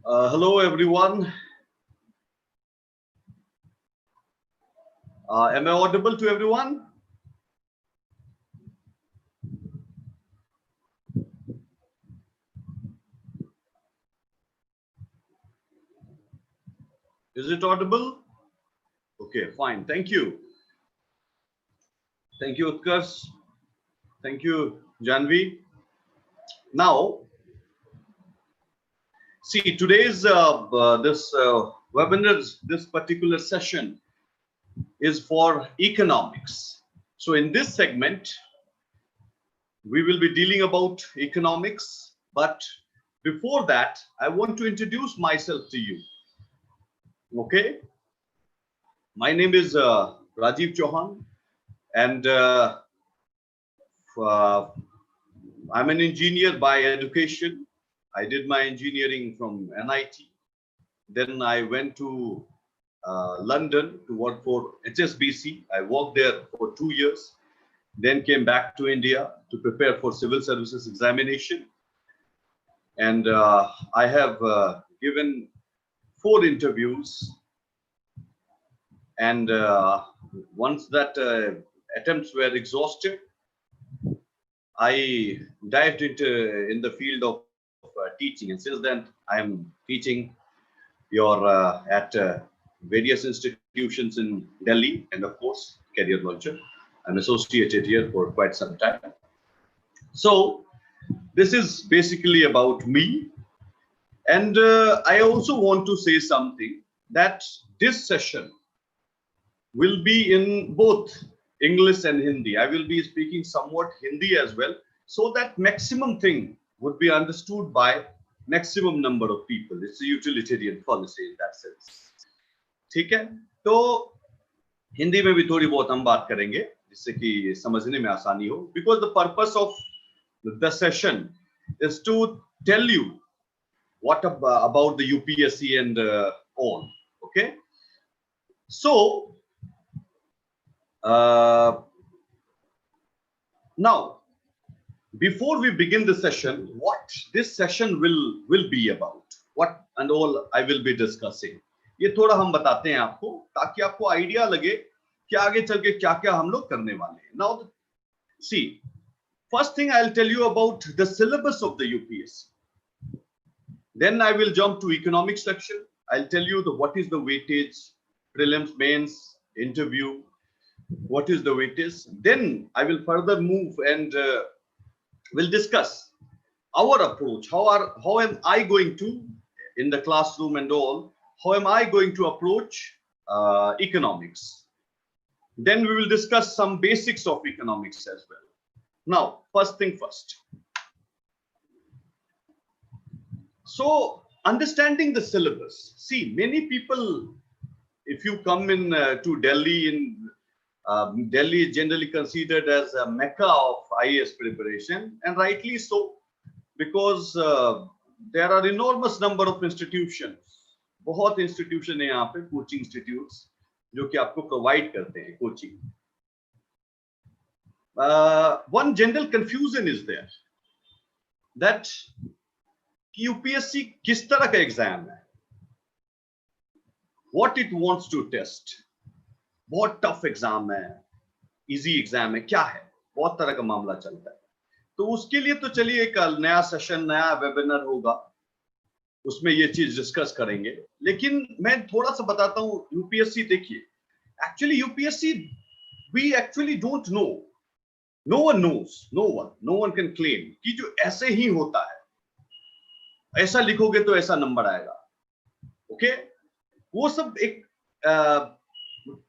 Hello everyone. Am I audible to everyone? Is it audible? Okay, fine. Thank you. Thank you, Utkarsh. Thank you, Janvi. Now, see, today's webinar, this particular session is for economics. So in this segment, we will be dealing about economics. But before that, I want to introduce myself to you. Okay. My name is Rajiv Chauhan, and I'm an engineer by education. I did my engineering from NIT. Then I went to London to work for HSBC. I worked there for 2 years. Then came back to India to prepare for civil services examination. And I have given 4 interviews. And once that attempts were exhausted, I dived into in the field of teaching, and since then I am teaching at various institutions in Delhi, and of course Career Launcher. I'm associated here for quite some time. So this is basically about me, and I also want to say something that this session will be in both English and Hindi. I will be speaking somewhat Hindi as well, so that maximum thing would be understood by maximum number of people. It's a utilitarian policy in that sense. ठीक है? तो हिंदी में भी थोड़ी बहुत हम बात करेंगे जिससे कि समझने में आसानी हो. Because the purpose of the session is to tell you what about the UPSC and all. Okay? So now, before we begin the session, what this session will be about, what and all I will be discussing, ये थोड़ा हम बताते हैं आपको ताकि आपको idea लगे कि आगे चल के क्या-क्या हम लोग करने वाले हैं. Now, see, first thing I'll tell you about the syllabus of the UPSC. Then I will jump to economics section. I'll tell you what is the weightage, prelims, mains, interview. What is the weightage? Then I will further move and we'll discuss our approach. How am I going to, in the classroom and all, how am I going to approach economics? Then we will discuss some basics of economics as well. Now, first thing first. So, understanding the syllabus. See, many people, if you come in to Delhi, Delhi is generally considered as a mecca of IAS preparation, and rightly so, because there are enormous number of institutions. बहुत institution है यहाँ पे, coaching institutes, जो कि आपको provide करते हैं coaching. One general confusion is there that UPSC किस तरह का exam है, what it wants to test. बहुत टफ एग्जाम है, इजी एग्जाम है, क्या है, बहुत तरह का मामला चलता है. तो उसके लिए तो चलिए एक नया सेशन, नया वेबिनार होगा, उसमें ये चीज डिस्कस करेंगे. लेकिन मैं थोड़ा सा बताता हूँ. यूपीएससी देखिए, actually UPSC we actually don't know, no one knows, no one can claim कि जो ऐसे ही होता है, ऐसा लिखोगे तो ऐसा नंबर आएगा. ओके, वो सब एक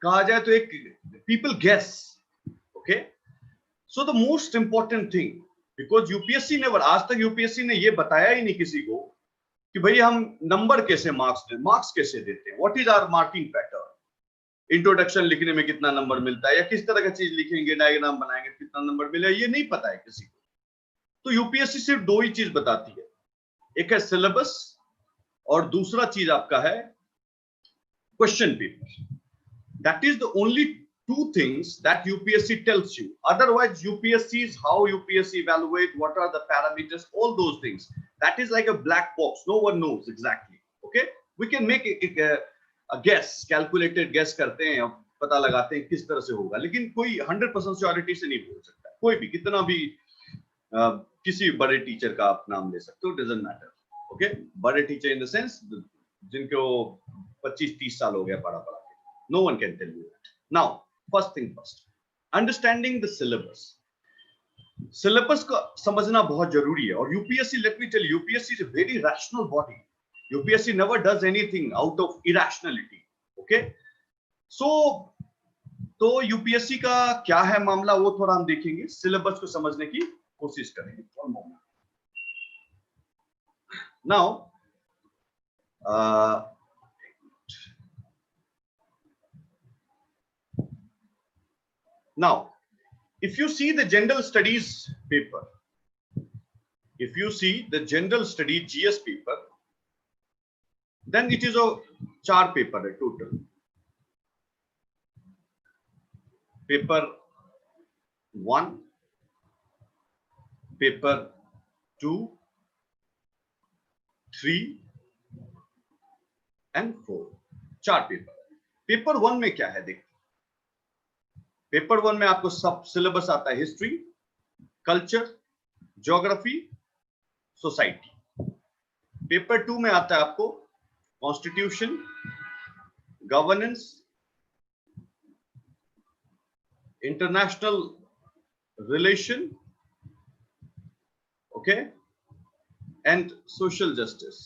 कहा जाए तो एक people guess. Okay, so the most important thing, because UPSC never, आज तक यूपीएससी ने ये बताया ही नहीं किसी को कि भाई हम नंबर कैसे मार्क्स कैसे देते हैं, what is our marking pattern, introduction लिखने में कितना नंबर मिलता है, या किस तरह का चीज लिखेंगे, डायग्राम बनाएंगे कितना नंबर मिलेगा, ये नहीं पता है किसी को. तो यूपीएससी सिर्फ 2 ही चीज बताती है, एक है सिलेबस और दूसरा चीज आपका है question paper. That is the only 2 things that UPSC tells you. Otherwise, UPSC is how UPSC evaluate, what are the parameters, all those things. That is like a black box. No one knows exactly. Okay, we can make guess, calculated guess करते हैं, पता लगाते हैं किस तरह से होगा, लेकिन कोई 100% श्योरिटी से नहीं बोल सकता। कोई भी कितना भी किसी बड़े टीचर का आप नाम ले सकते हो, डजंट मैटर। ओके, बड़े टीचर इन द सेंस जिनको 25-30 साल हो गया पढ़ा पढ़ा के, no one can tell you that. Now first thing first, understanding the syllabus. Syllabus को समझना बहुत जरूरी है। और UPSC, let me tell you, UPSC is a very rational body. UPSC never does anything out of irrationality. Okay, so तो UPSC का क्या है मामला, वो थोड़ा हम देखेंगे, सिलेबस को समझने की कोशिश करेंगे। One moment. Now now if you see the general studies paper, if you see the general study GS paper, then it is a 4 paper है total. Paper 1, paper 2, 3 and 4, 4 paper. Paper 1 में क्या है देखिए, पेपर 1 में आपको सब syllabus आता है, history, culture, geography, society. Paper 2 में आता है आपको constitution, governance, international relation, okay, and social justice.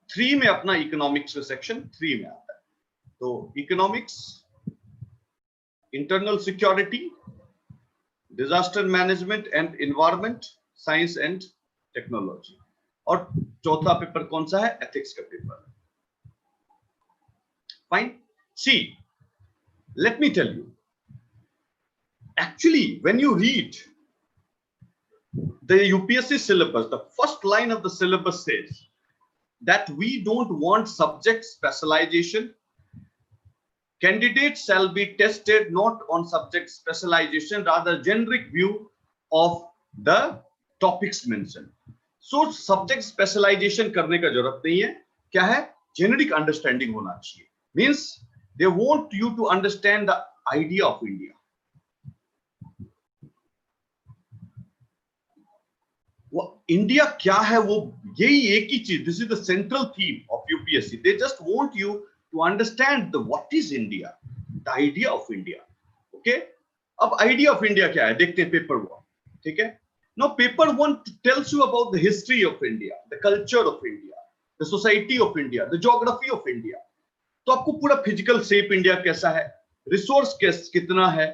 3 में अपना इकोनॉमिक्स का सेक्शन 3 में आता है। तो economics, internal security, disaster management and environment, science and technology. और चौथा पेपर कौन सा है, एथिक्स का paper. Fine, see let me tell you, actually when you read the UPSC syllabus, the first line of the syllabus says that we don't want subject specialization. Candidates shall be tested not on subject specialization, rather generic view of the topics mentioned. So subject specialization करने का जरूरत नहीं है। क्या है, generic understanding होना चाहिए। Means they want you to understand the idea of India. India क्या है, वो यही एक ही चीज, this is the central theme of UPSC. They just want you to understand the what is India, the idea of India. Okay, अब idea of India क्या है देखते हैं, पेपर 1। ठीक है, now paper 1 tells you about the history of India, the culture of India, the society of India, the geography of India. तो आपको पूरा फिजिकल शेप इंडिया कैसा है, रिसोर्स कितना है,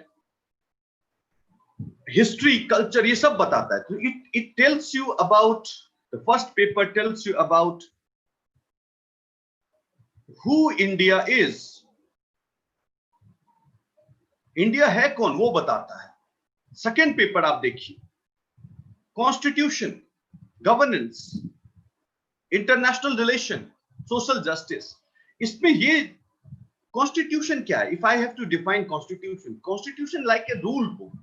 हिस्ट्री, कल्चर, ये सब बताता है। तो it tells you about, the first paper tells you about who India is, India है कौन वो बताता है। सेकेंड पेपर आप देखिए, constitution, governance, international relation, social justice. इसमें ये कॉन्स्टिट्यूशन क्या है, if I have to define constitution, constitution like a rule book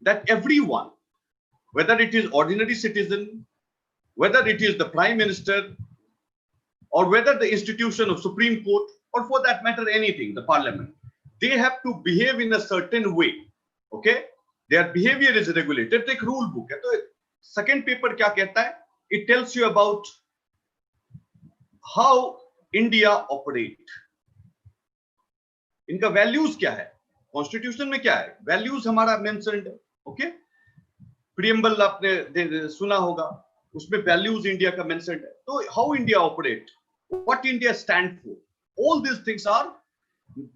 that everyone, whether it is ordinary citizen, whether it is the prime minister, or whether the institution of Supreme Court, or for that matter anything, the parliament, they have to behave in a certain way. Okay, their behavior is regulated। एक rule book है। तो second paper क्या कहता है, it tells you about how India operate, इनका values क्या है, constitution में क्या है, वैल्यूज हमारा मेंशन्ड है। ओके, प्रीएम्बल आपने सुना होगा, उसमें वैल्यूज इंडिया का मेंशन्ड है। तो how India operate, what India stand for, all this things are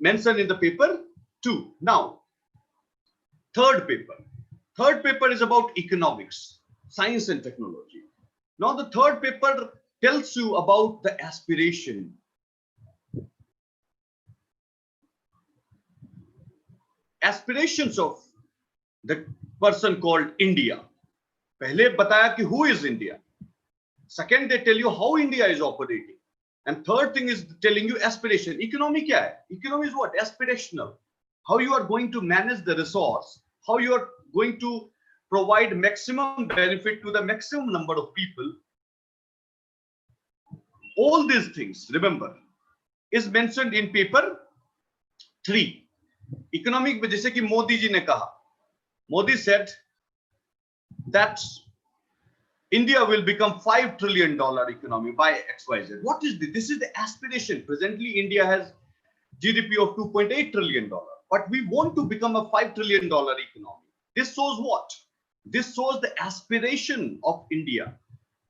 mentioned in the paper 2। Now third paper is about economics, science and technology. Now the third paper tells you about the aspiration, aspirations of the person called India। पहले बताया कि who is India, second they tell you how India is operating, and third thing is telling you aspiration। economy क्या है, economy is what, aspirational, how you are going to manage the resource, how you are going to provide maximum benefit to the maximum number of people All these things, remember, is mentioned in paper 3. Economic में जैसे कि मोदी जी ने कहा, Modi said that India will become $5 trillion economy by XYZ. What is this? This is the aspiration. Presently, India has GDP of $2.8 trillion, but we want to become a $5 trillion economy. This shows what? This shows the aspiration of India.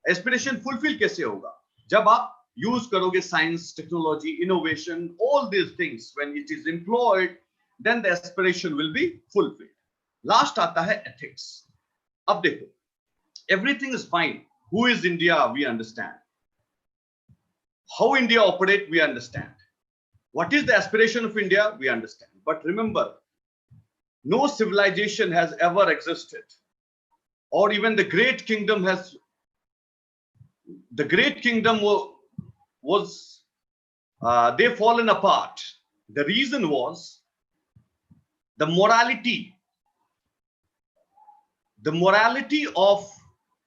Aspiration fulfill कैसे होगा? जब आप use करोगे science, technology, innovation, all these things, when it is employed, then the aspiration will be fulfilled. Last आता है ethics. अब देखो, everything is fine. Who is India? We understand. How India operate? We understand. What is the aspiration of India? We understand. But remember, no civilization has ever existed, or even the great kingdom has. The great kingdom was they fallen apart. The reason was the morality of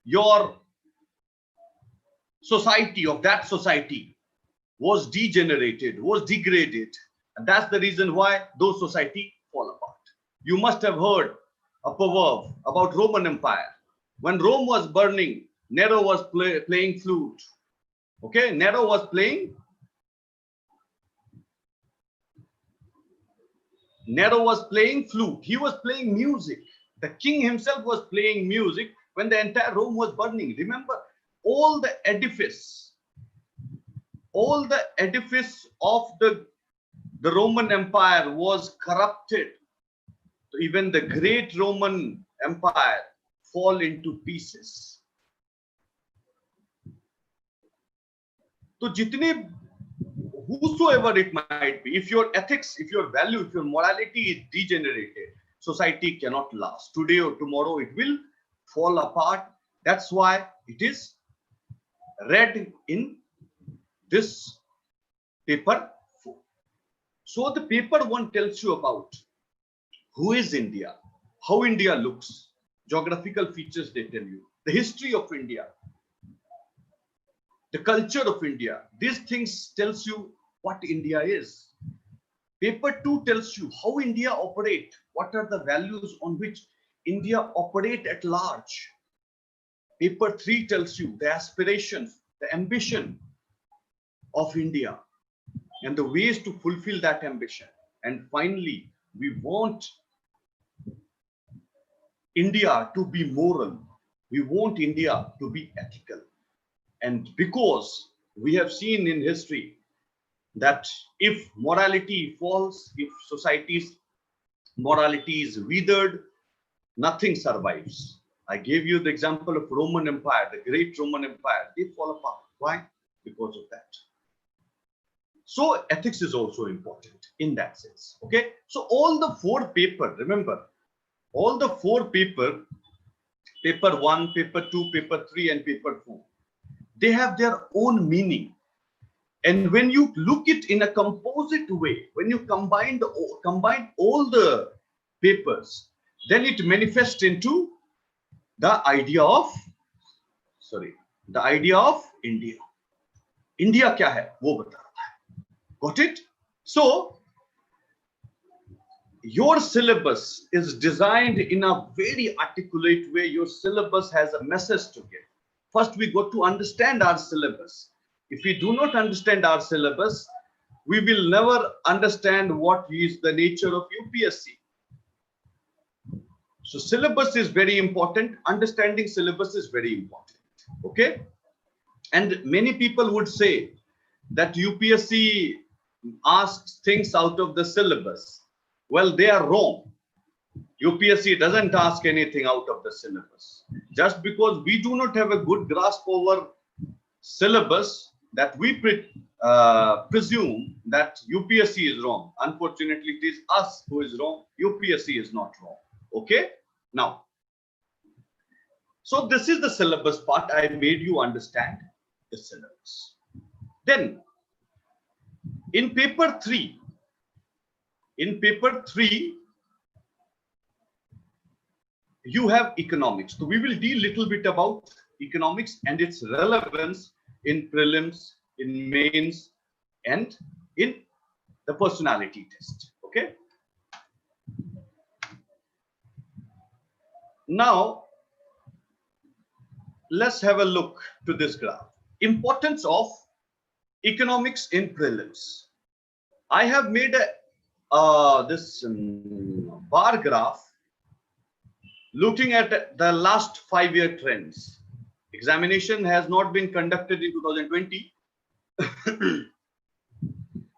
your society, of that society, was degenerated, was degraded, and that's the reason why those society fall apart. You must have heard a proverb about Roman Empire. When Rome was burning, Nero was playing flute. Okay, Nero was playing flute. He was playing music. The king himself was playing music when the entire Rome was burning. Remember, all the edifice of the Roman Empire was corrupted. Even the great Roman Empire fall into pieces. So jitne, whosoever it might be, if your ethics, if your value, if your morality is degenerated, society cannot last. Today or tomorrow it will fall apart. That's why it is read in this paper 4. So the paper 1 tells you about who is India, how India looks, geographical features they tell you, the history of India, the culture of India. These things tells you what India is. Paper 2 tells you how India operate, what are the values on which India operate at large. Paper 3 tells you the aspirations, the ambition of India and the ways to fulfill that ambition. And finally, we want India to be moral. We want India to be ethical. And because we have seen in history that if morality falls, if society's morality is withered, nothing survives. I gave you the example of Roman Empire, the great Roman Empire. They fall apart. Why? Because of that. So ethics is also important in that sense. Okay. So all the 4 papers, remember, all the 4 papers, paper 1, paper 2, paper 3, and paper 4, they have their own meaning. And when you look it in a composite way, when you combine all the papers, then it manifests into the idea of India. India क्या है वो बताता है. Got it? So your syllabus is designed in a very articulate way. Your syllabus has a message to give. First, we got to understand our syllabus. If we do not understand our syllabus, we will never understand what is the nature of UPSC. So syllabus is very important. Understanding syllabus is very important. Okay? And many people would say that UPSC asks things out of the syllabus. Well, they are wrong. UPSC doesn't ask anything out of the syllabus. Just because we do not have a good grasp over syllabus, that we presume that UPSC is wrong. Unfortunately, it is us who is wrong. UPSC is not wrong. Okay? Now, so this is the syllabus part. I made you understand the syllabus. Then, in paper 3, you have economics. So we will deal little bit about economics and its relevance in prelims, in mains, and in the personality test. Okay. Now, let's have a look to this graph. Importance of economics in prelims. I have made a this bar graph looking at the last 5-year trends. Examination has not been conducted in 2020.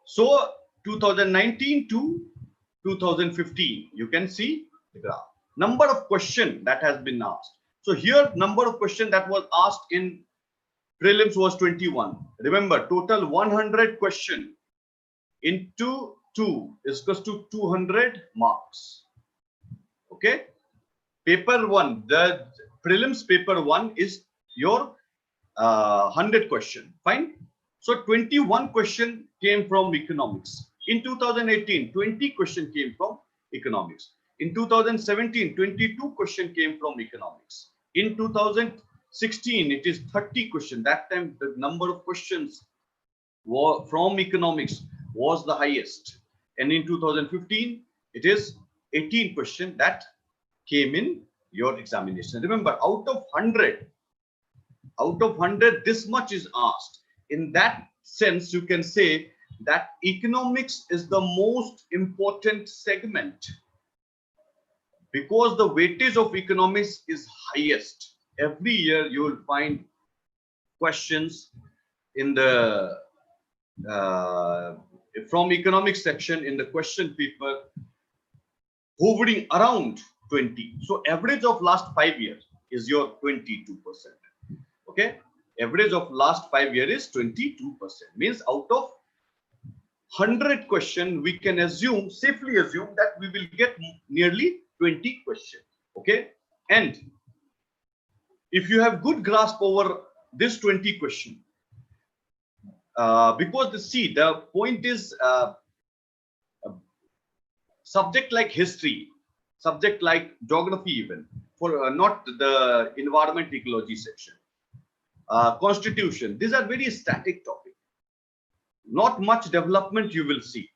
So 2019 to 2015, you can see the graph. Number of questions that has been asked. So here, number of questions that was asked in prelims was 21. Remember, total 100 question into 2 is equals to 200 marks. Okay. Paper 1, the prelims paper 1 is your 100 question. Fine. So 21 question came from economics. In 2018, 20 question came from economics. In 2017, 22 question came from economics. In 2016, it is 30 question. That time, the number of questions from economics was the highest. And in 2015, it is 18 question that came in your examination. Remember, out of 100, this much is asked. In that sense, you can say that economics is the most important segment because the weightage of economics is highest. Every year you will find questions in the from economics section in the question paper hovering around 20. So average of last 5 years is your 22%. Okay, average of last 5 years is 22%. Means out of 100 question, we can assume, safely assume that we will get nearly 20 questions. Okay, and if you have good grasp over this 20 question, because the point is subject like history, subject like geography, even for not the environment ecology section, constitution, these are very static topics. Not much development you will see,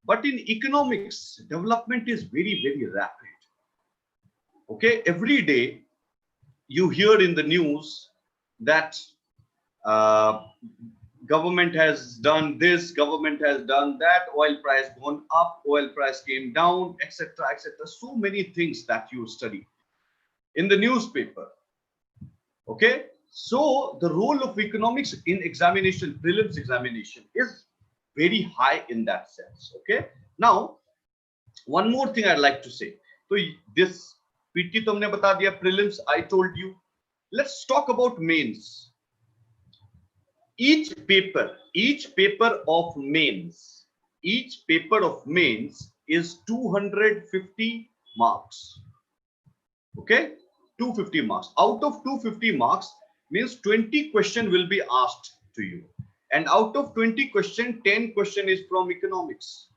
but in economics, development is very, very rapid. Okay, every day you hear in the news that government has done this, government has done that, oil price gone up, oil price came down, etc., etc. So many things that you study in the newspaper. Okay, so the role of economics in examination, prelims examination, is very high in that sense. Okay, now one more thing I'd like to say. So this PT to humne bata diya, prelims I told you. Let's talk about mains. Each paper of mains is 250 marks. Okay, 250 marks. Out of 250 marks means 20 question will be asked to you, and out of 20 question, 10 question is from economics.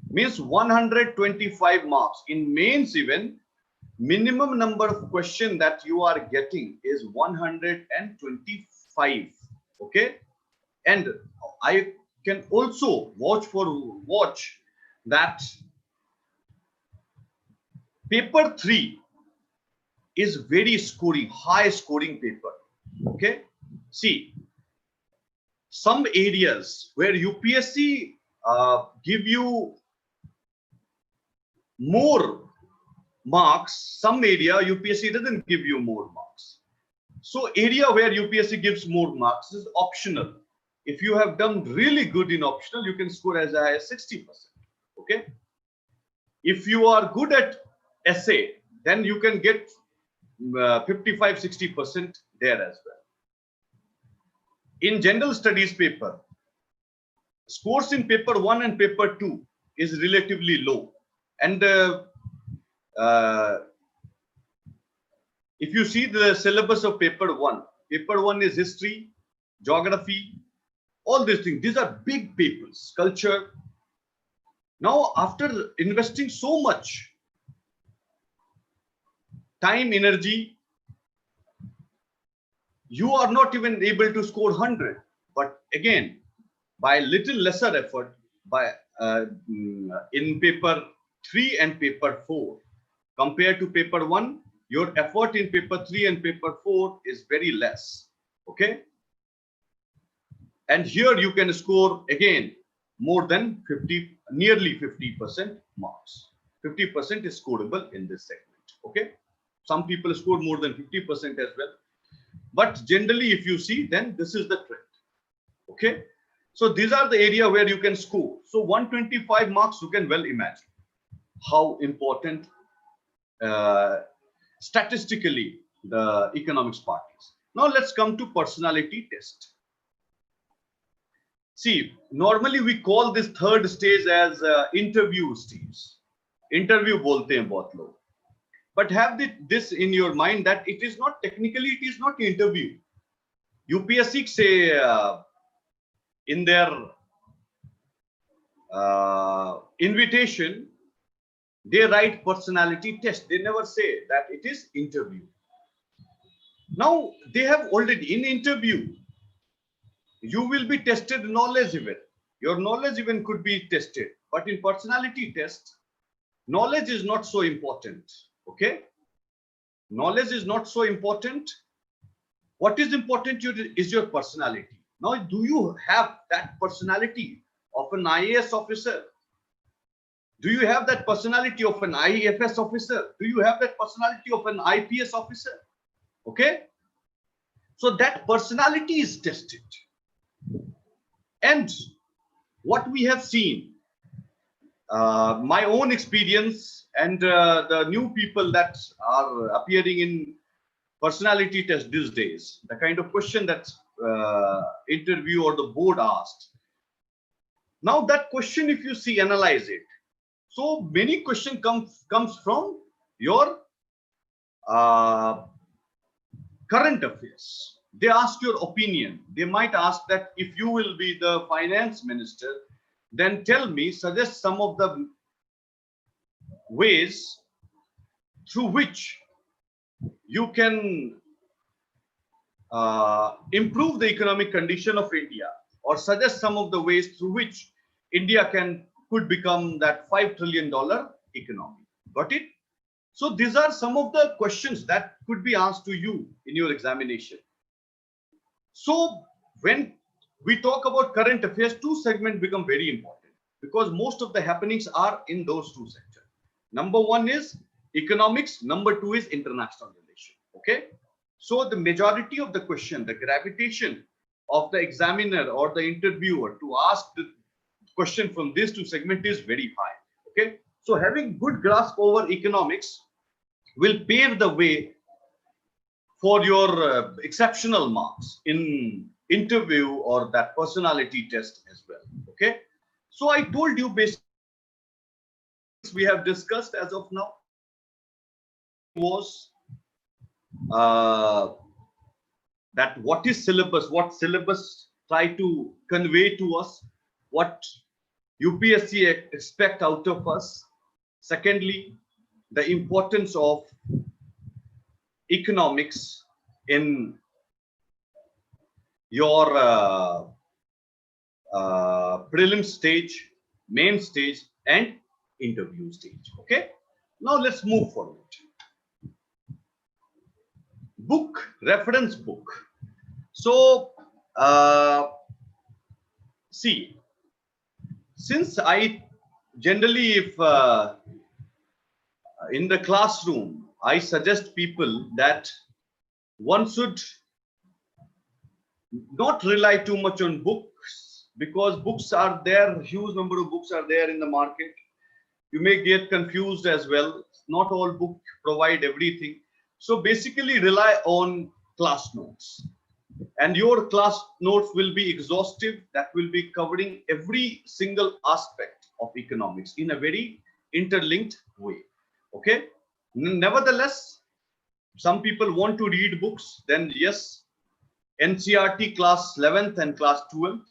Means 125 marks. In mains, even minimum number of question that you are getting is 125. Okay, and I can also watch that paper 3 is very high scoring paper. Okay, see, some areas where UPSC give you more marks, some area UPSC doesn't give you more marks. So area where UPSC gives more marks is optional. If you have done really good in optional, you can score as high as 60%. Okay, if you are good at essay, then you can get 55-60% there as well. In general studies paper, scores in paper 1 and paper 2 is relatively low, and if you see the syllabus of paper 1 is history, geography, all these things. These are big papers, culture. Now, after investing so much time, energy, you are not even able to score 100. but again, by little lesser effort, by in paper 3 and paper 4, compared to paper 1, your effort in paper 3 and paper 4 is very less. Okay, and here you can score again more than 50, nearly 50% marks. 50% is scoreable in this segment. Okay, some people score more than 50% as well, but generally if you see, then this is the trend. Okay, so these are the area where you can score. So 125 marks, you can well imagine how important statistically the economics part is. Now let's come to personality test. See, normally we call this third stage as interview stage. Interview bolte hain bahut log. But have this in your mind that it is not technically, it is not interview. UPSC say in their invitation, they write personality test. They never say that it is interview. Now they have already in interview, you will be tested knowledge even. Your knowledge even could be tested. But in personality test, knowledge is not so important. Okay, knowledge is not so important. What is important is your personality. Now, do you have that personality of an IAS officer? Do you have that personality of an IFS officer? Do you have that personality of an IPS officer? Okay, so that personality is tested. And what we have seen, my own experience and the new people that are appearing in personality test these days, the kind of question that interview or the board asked. Now that question, if you see, analyze it. So many question comes from your current affairs. They ask your opinion. They might ask that if you will be the finance minister, then tell me, suggest some of the ways through which you can improve the economic condition of India, or suggest some of the ways through which India could become that $5 trillion economy. Got it? So these are some of the questions that could be asked to you in your examination. So when we talk about current affairs, two segments become very important because most of the happenings are in those two sectors. Number one is economics, number two is international relation. Okay, so the majority of the question, the gravitation of the examiner or the interviewer to ask the question from these two segments is very high. Okay, so having good grasp over economics will pave the way for your exceptional marks in interview or that personality test as well. Okay, so I told you basically we have discussed as of now was that what is syllabus, what syllabus try to convey to us, what UPSC expect out of us. Secondly, the importance of economics in your prelim stage, main stage and interview stage. Okay, now let's move forward. Book, reference book. So see, since I generally, if in the classroom I suggest people that one should not rely too much on books, because books are there, huge number of books are there in the market. You may get confused as well. Not all books provide everything. So basically rely on class notes, and your class notes will be exhaustive. That will be covering every single aspect of economics in a very interlinked way. Okay, nevertheless, some people want to read books, then yes, NCERT class 11th and class 12th,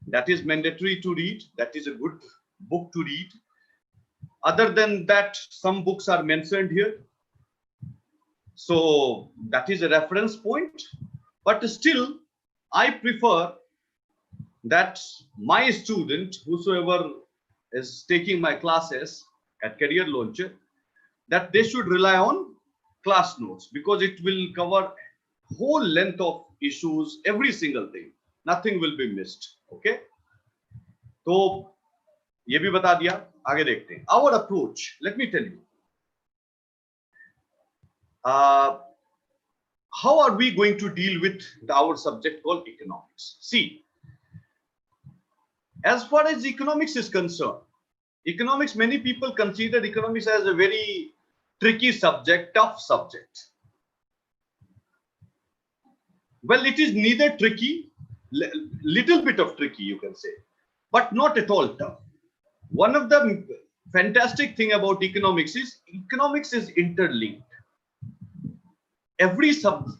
that is mandatory to read. That is a good book to read. Other than that, some books are mentioned here, so that is a reference point. But still, I prefer that my student, whosoever is taking my classes at Career Launcher, that they should rely on class notes, because it will cover whole length of issues, every single thing. Nothing will be missed. Okay? तो ये भी बता दिया, आगे देखते हैं. Our approach, let me tell you. How are we going to deal with our subject called economics? See, as far as economics is concerned, economics, many people consider economics as a very tricky subject, tough subject. Well, it is neither tricky, little bit of tricky, you can say, but not at all tough. One of the fantastic thing about economics is interlinked. Every the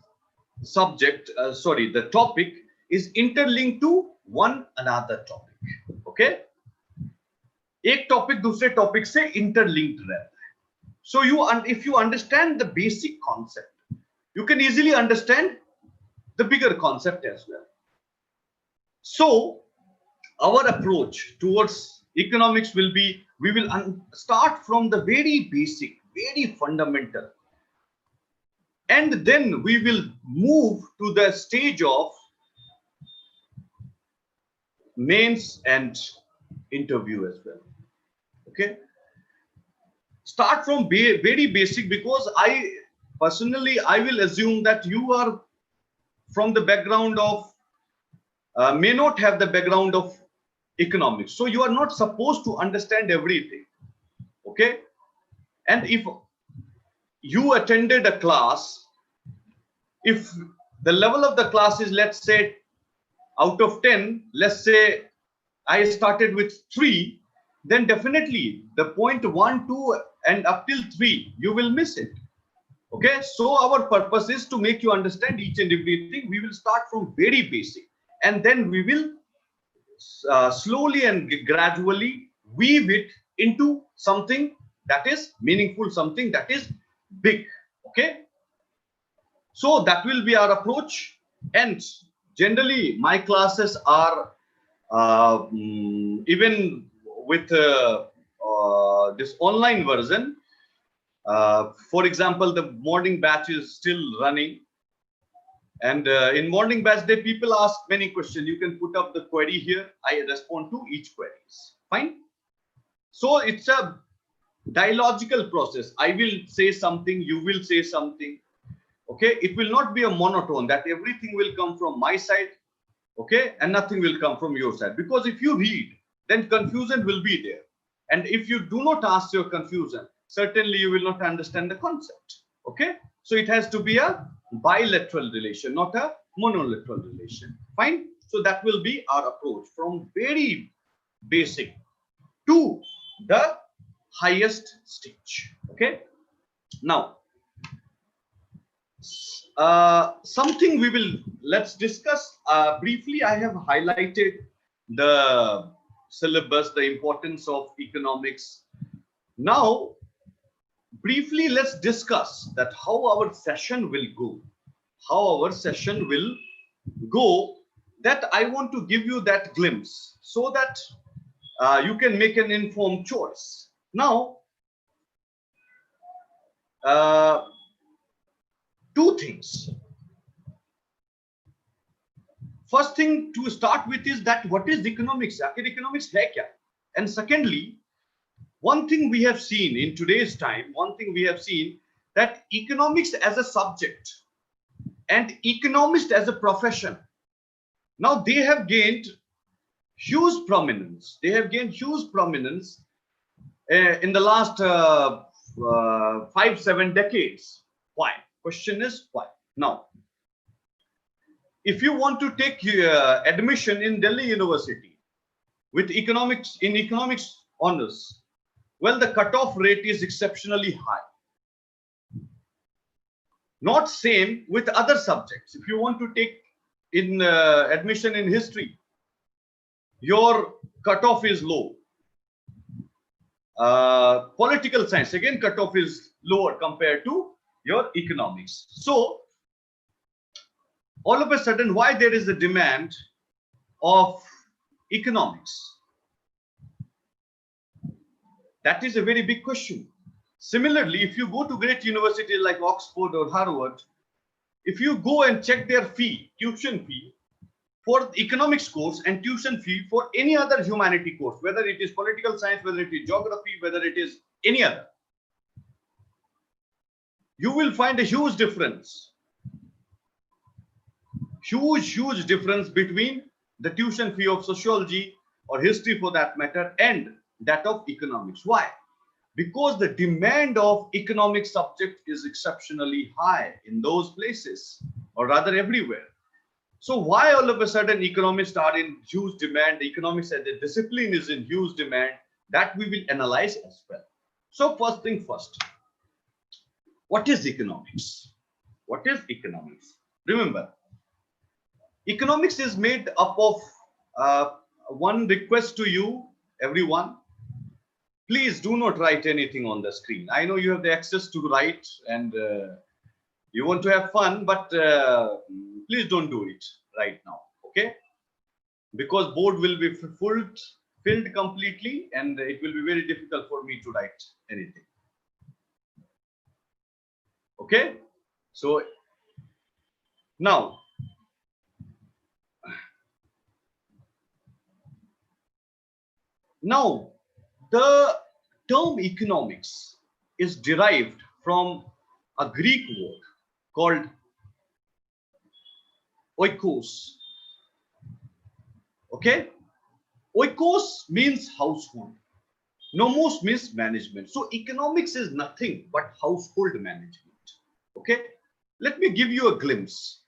topic is interlinked to one another topic. Okay? एक topic दूसरे topic से interlinked रहता है. So if you understand the basic concept, you can easily understand the bigger concept as well. So our approach towards economics will be, we will start from the very basic, very fundamental, and then we will move to the stage of mains and interview as well. Okay, start from very basic, because I personally, I will assume that you are from the background of may not have the background of economics, so you are not supposed to understand everything. Okay, and if you attended a class, if the level of the class is, let's say, out of 10, let's say I started with 3, then definitely the point 1, 2 and up till 3 you will miss it. Okay, so our purpose is to make you understand each and everything. We will start from very basic, and then we will slowly and gradually weave it into something that is meaningful, something that is big. Okay, so that will be our approach. And generally my classes are even with this online version, for example, the morning batch is still running, and in morning batch day people ask many questions. You can put up the query here, I respond to each queries. Fine. So it's a dialogical process. I will say something, you will say something. Okay, it will not be a monotone that everything will come from my side, okay, and nothing will come from your side, because if you read, then confusion will be there, and if you do not ask your confusion, certainly you will not understand the concept. Okay, so it has to be a bilateral relation, not a monolateral relation. Fine. So that will be our approach, from very basic to the highest stage. Okay, now something let's discuss briefly. I have highlighted the syllabus, the importance of economics. Now briefly let's discuss that how our session will go, that I want to give you that glimpse, so that you can make an informed choice. Now two things. First thing to start with is that what is economics? Akhir economics hai kya? And secondly, one thing we have seen in today's time, that economics as a subject and economist as a profession, now they have gained huge prominence. In the last 5-7 decades. Why? Question is why? Now, if you want to take admission in Delhi University with economics honors, well, the cutoff rate is exceptionally high. Not same with other subjects. If you want to take in admission in history, your cutoff is low. Political science, again, cutoff is lower compared to your economics. So all of a sudden, why there is a demand of economics? That is a very big question. Similarly, if you go to great universities like Oxford or Harvard, if you go and check their fee, tuition fee for economics course and tuition fee for any other humanity course, whether it is political science, whether it is geography, whether it is any other, you will find a huge difference. Huge difference between the tuition fee of sociology or history for that matter and that of economics. Why? Because the demand of economic subject is exceptionally high in those places, or rather everywhere. So why all of a sudden economists are in huge demand, economics as a discipline is in huge demand, that we will analyze as well. So first thing first, what is economics? What is economics? Remember, economics is made up of one request to you, everyone. Please do not write anything on the screen. I know you have the access to write and you want to have fun, but please don't do it right now, okay? Because board will be filled completely and it will be very difficult for me to write anything. Okay? So now, the term economics is derived from a Greek word called oikos. Okay? Oikos means household. Nomos means management. So economics is nothing but household management. Okay? Let me give you a glimpse.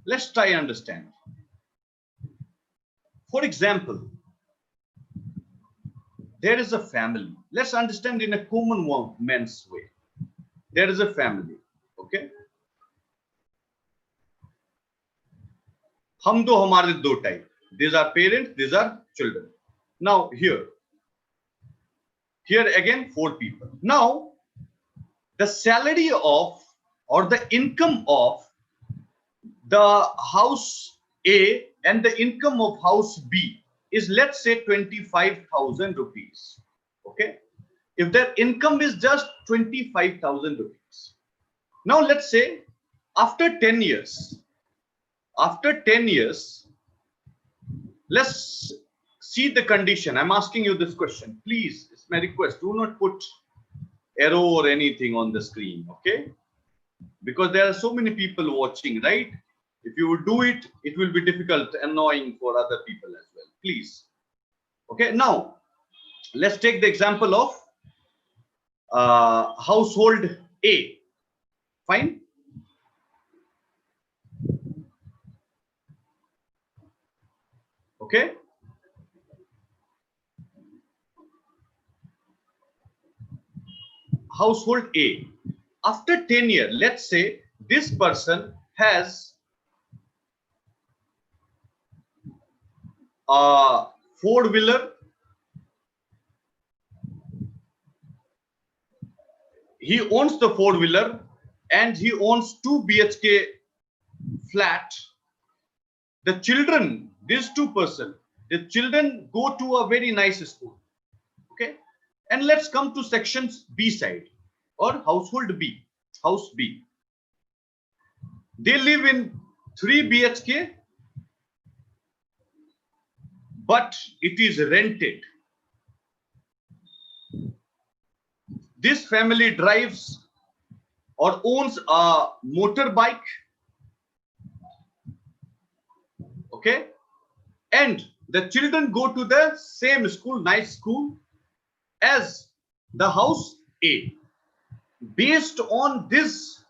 Let's try and understand. For example, there is a family. Let's understand in a common man's way. There is a family. Okay? हम दो हमारे दो type. These are parents, these are children. Now here again 4 people. Now the salary of or the income of the house A and the income of house B is, let's say, 25,000 rupees. Okay, if their income is just 25,000 rupees. Now let's say after 10 years, let's see the condition. I'm asking you this question. Please, it's my request. Do not put arrow or anything on the screen, okay? Because there are so many people watching, right? If you would do it, it will be difficult, annoying for other people as well. Please. Okay, now let's take the example of household A. Fine. Okay. Household A. After 10 years, let's say this person has a 4-wheeler. He owns the 4-wheeler and he owns 2 BHK flat. The children, these 2 persons, the children go to a very nice school. Okay. And let's come to sections B side or household B, house B. They live in 3 BHK, but it is rented. This family drives or owns a motorbike. Okay. And the children go to the same school, nice school, as the house A. Based on this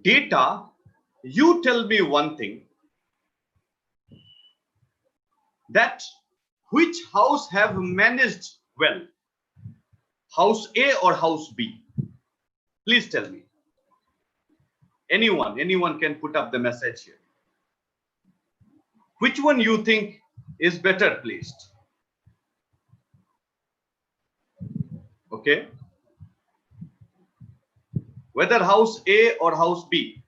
data, you tell me one thing, that which house have managed well, house A or house B? Please tell me. Anyone can put up the message here. Which one you think is better placed? Okay. Whether house A or house B.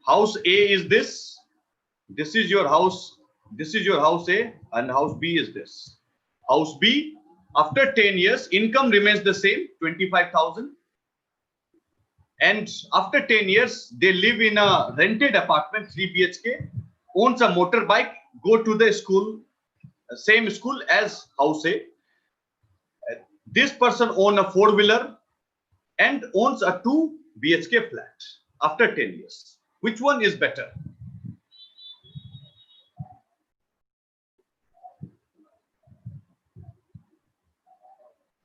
House A is this. This is your house. This is your house A, and house B is this. House B, after 10 years, income remains the same, 25,000. And after 10 years, they live in a rented apartment, 3 BHK, owns a motorbike, go to the school, same school as house A. This person owns a 4-wheeler and owns a 2 BHK flat after 10 years. Which one is better?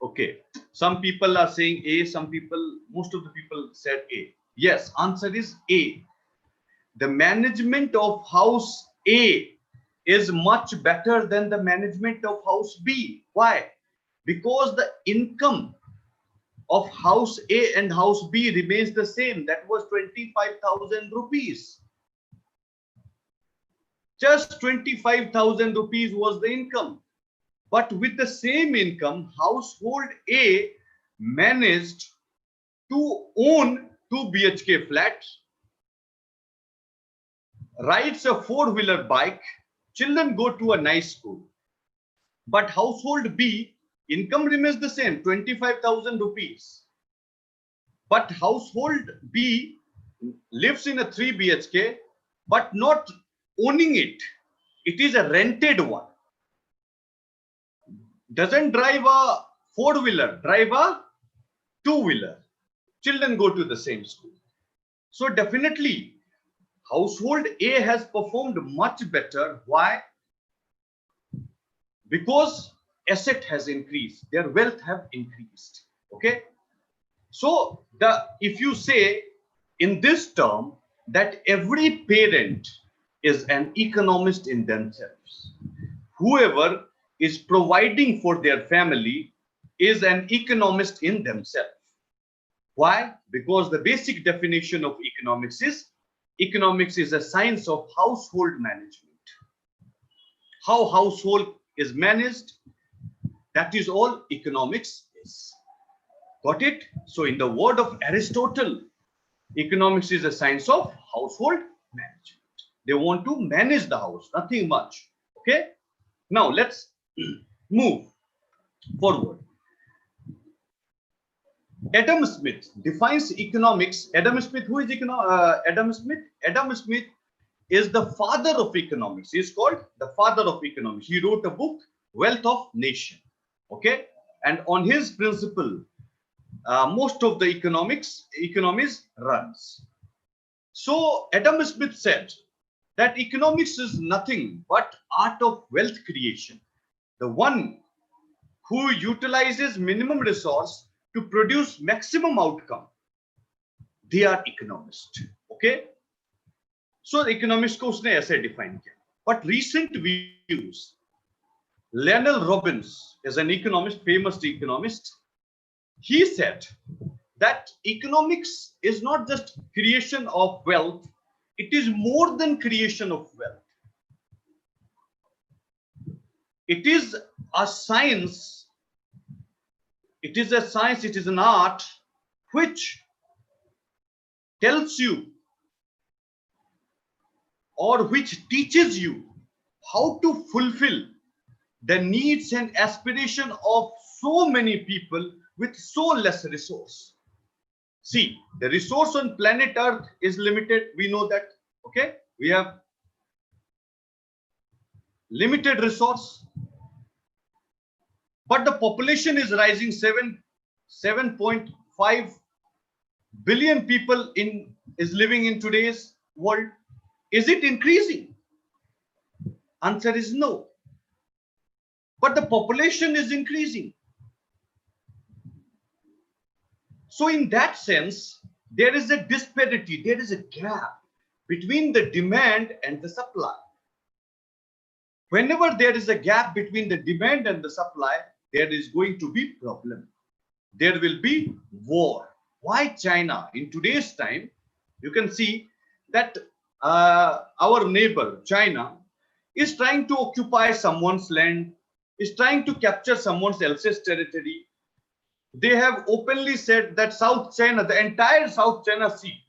Okay, some people are saying A, most of the people said A. Yes, answer is A. The management of house A is much better than the management of house B. Why? Because the income of house A and house B remains the same. That was 25,000 rupees. Just 25,000 rupees was the income. But with the same income, household A managed to own 2 BHK flats, rides a 4-wheeler bike, children go to a nice school. But household B, income remains the same, 25,000 rupees. But household B lives in a 3 BHK, but not owning it. It is a rented one. Doesn't drive a 4-wheeler, drive a 2-wheeler. Children go to the same school. So definitely, household A has performed much better. Why? Because asset has increased, their wealth have increased. Okay. So if you say in this term that every parent is an economist in themselves, whoever is providing for their family is an economist in themselves. Why? Because the basic definition of economics is a science of household management. How household is managed, that is all economics is. Got it? So in the word of Aristotle, economics is a science of household management. They want to manage the house, nothing much. Okay? Now let's move forward. Adam Smith defines economics. Adam Smith, who is Adam Smith? Adam Smith is the father of economics. He is called the father of economics. He wrote a book, Wealth of Nation. Okay, and on his principle, most of the economies runs. So Adam Smith said that economics is nothing but art of wealth creation. The one who utilizes minimum resource to produce maximum outcome, they are economists. Okay, so economics को उसने ऐसे define किया. But recent views, Lionel Robbins is an economist, famous economist. He said that economics is not just creation of wealth, it is more than creation of wealth. It is a science, it is an art which tells you or which teaches you how to fulfill the needs and aspiration of so many people with so less resource. See, the resource on planet Earth is limited. We know that. Okay, we have limited resource, but the population is rising. 7.5 billion people is living in today's world. Is it increasing? Answer is no. But the population is increasing. So in that sense, there is a disparity, there is a gap between the demand and the supply. Whenever there is a gap between the demand and the supply, there is going to be problem. There will be war. Why China? In today's time, you can see that our neighbor China is trying to occupy someone's land, is trying to capture someone else's territory. They have openly said that South China, the entire South China Sea,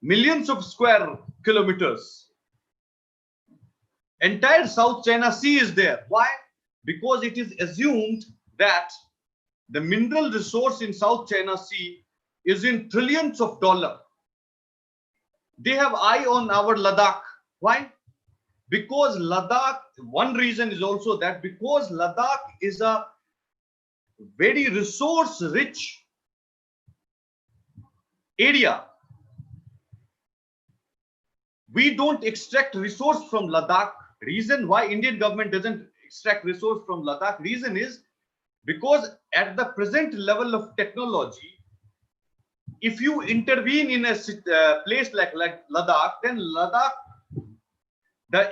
millions of square kilometers. Entire South China Sea is there. Why? Because it is assumed that the mineral resource in South China Sea is in trillions of dollars. They have eye on our Ladakh. Why? Because Ladakh, one reason is also that because Ladakh is a very resource rich area. We don't extract resource from Ladakh. Reason why Indian government doesn't extract resource from Ladakh, reason is because at the present level of technology, if you intervene in a place like Ladakh, then Ladakh, the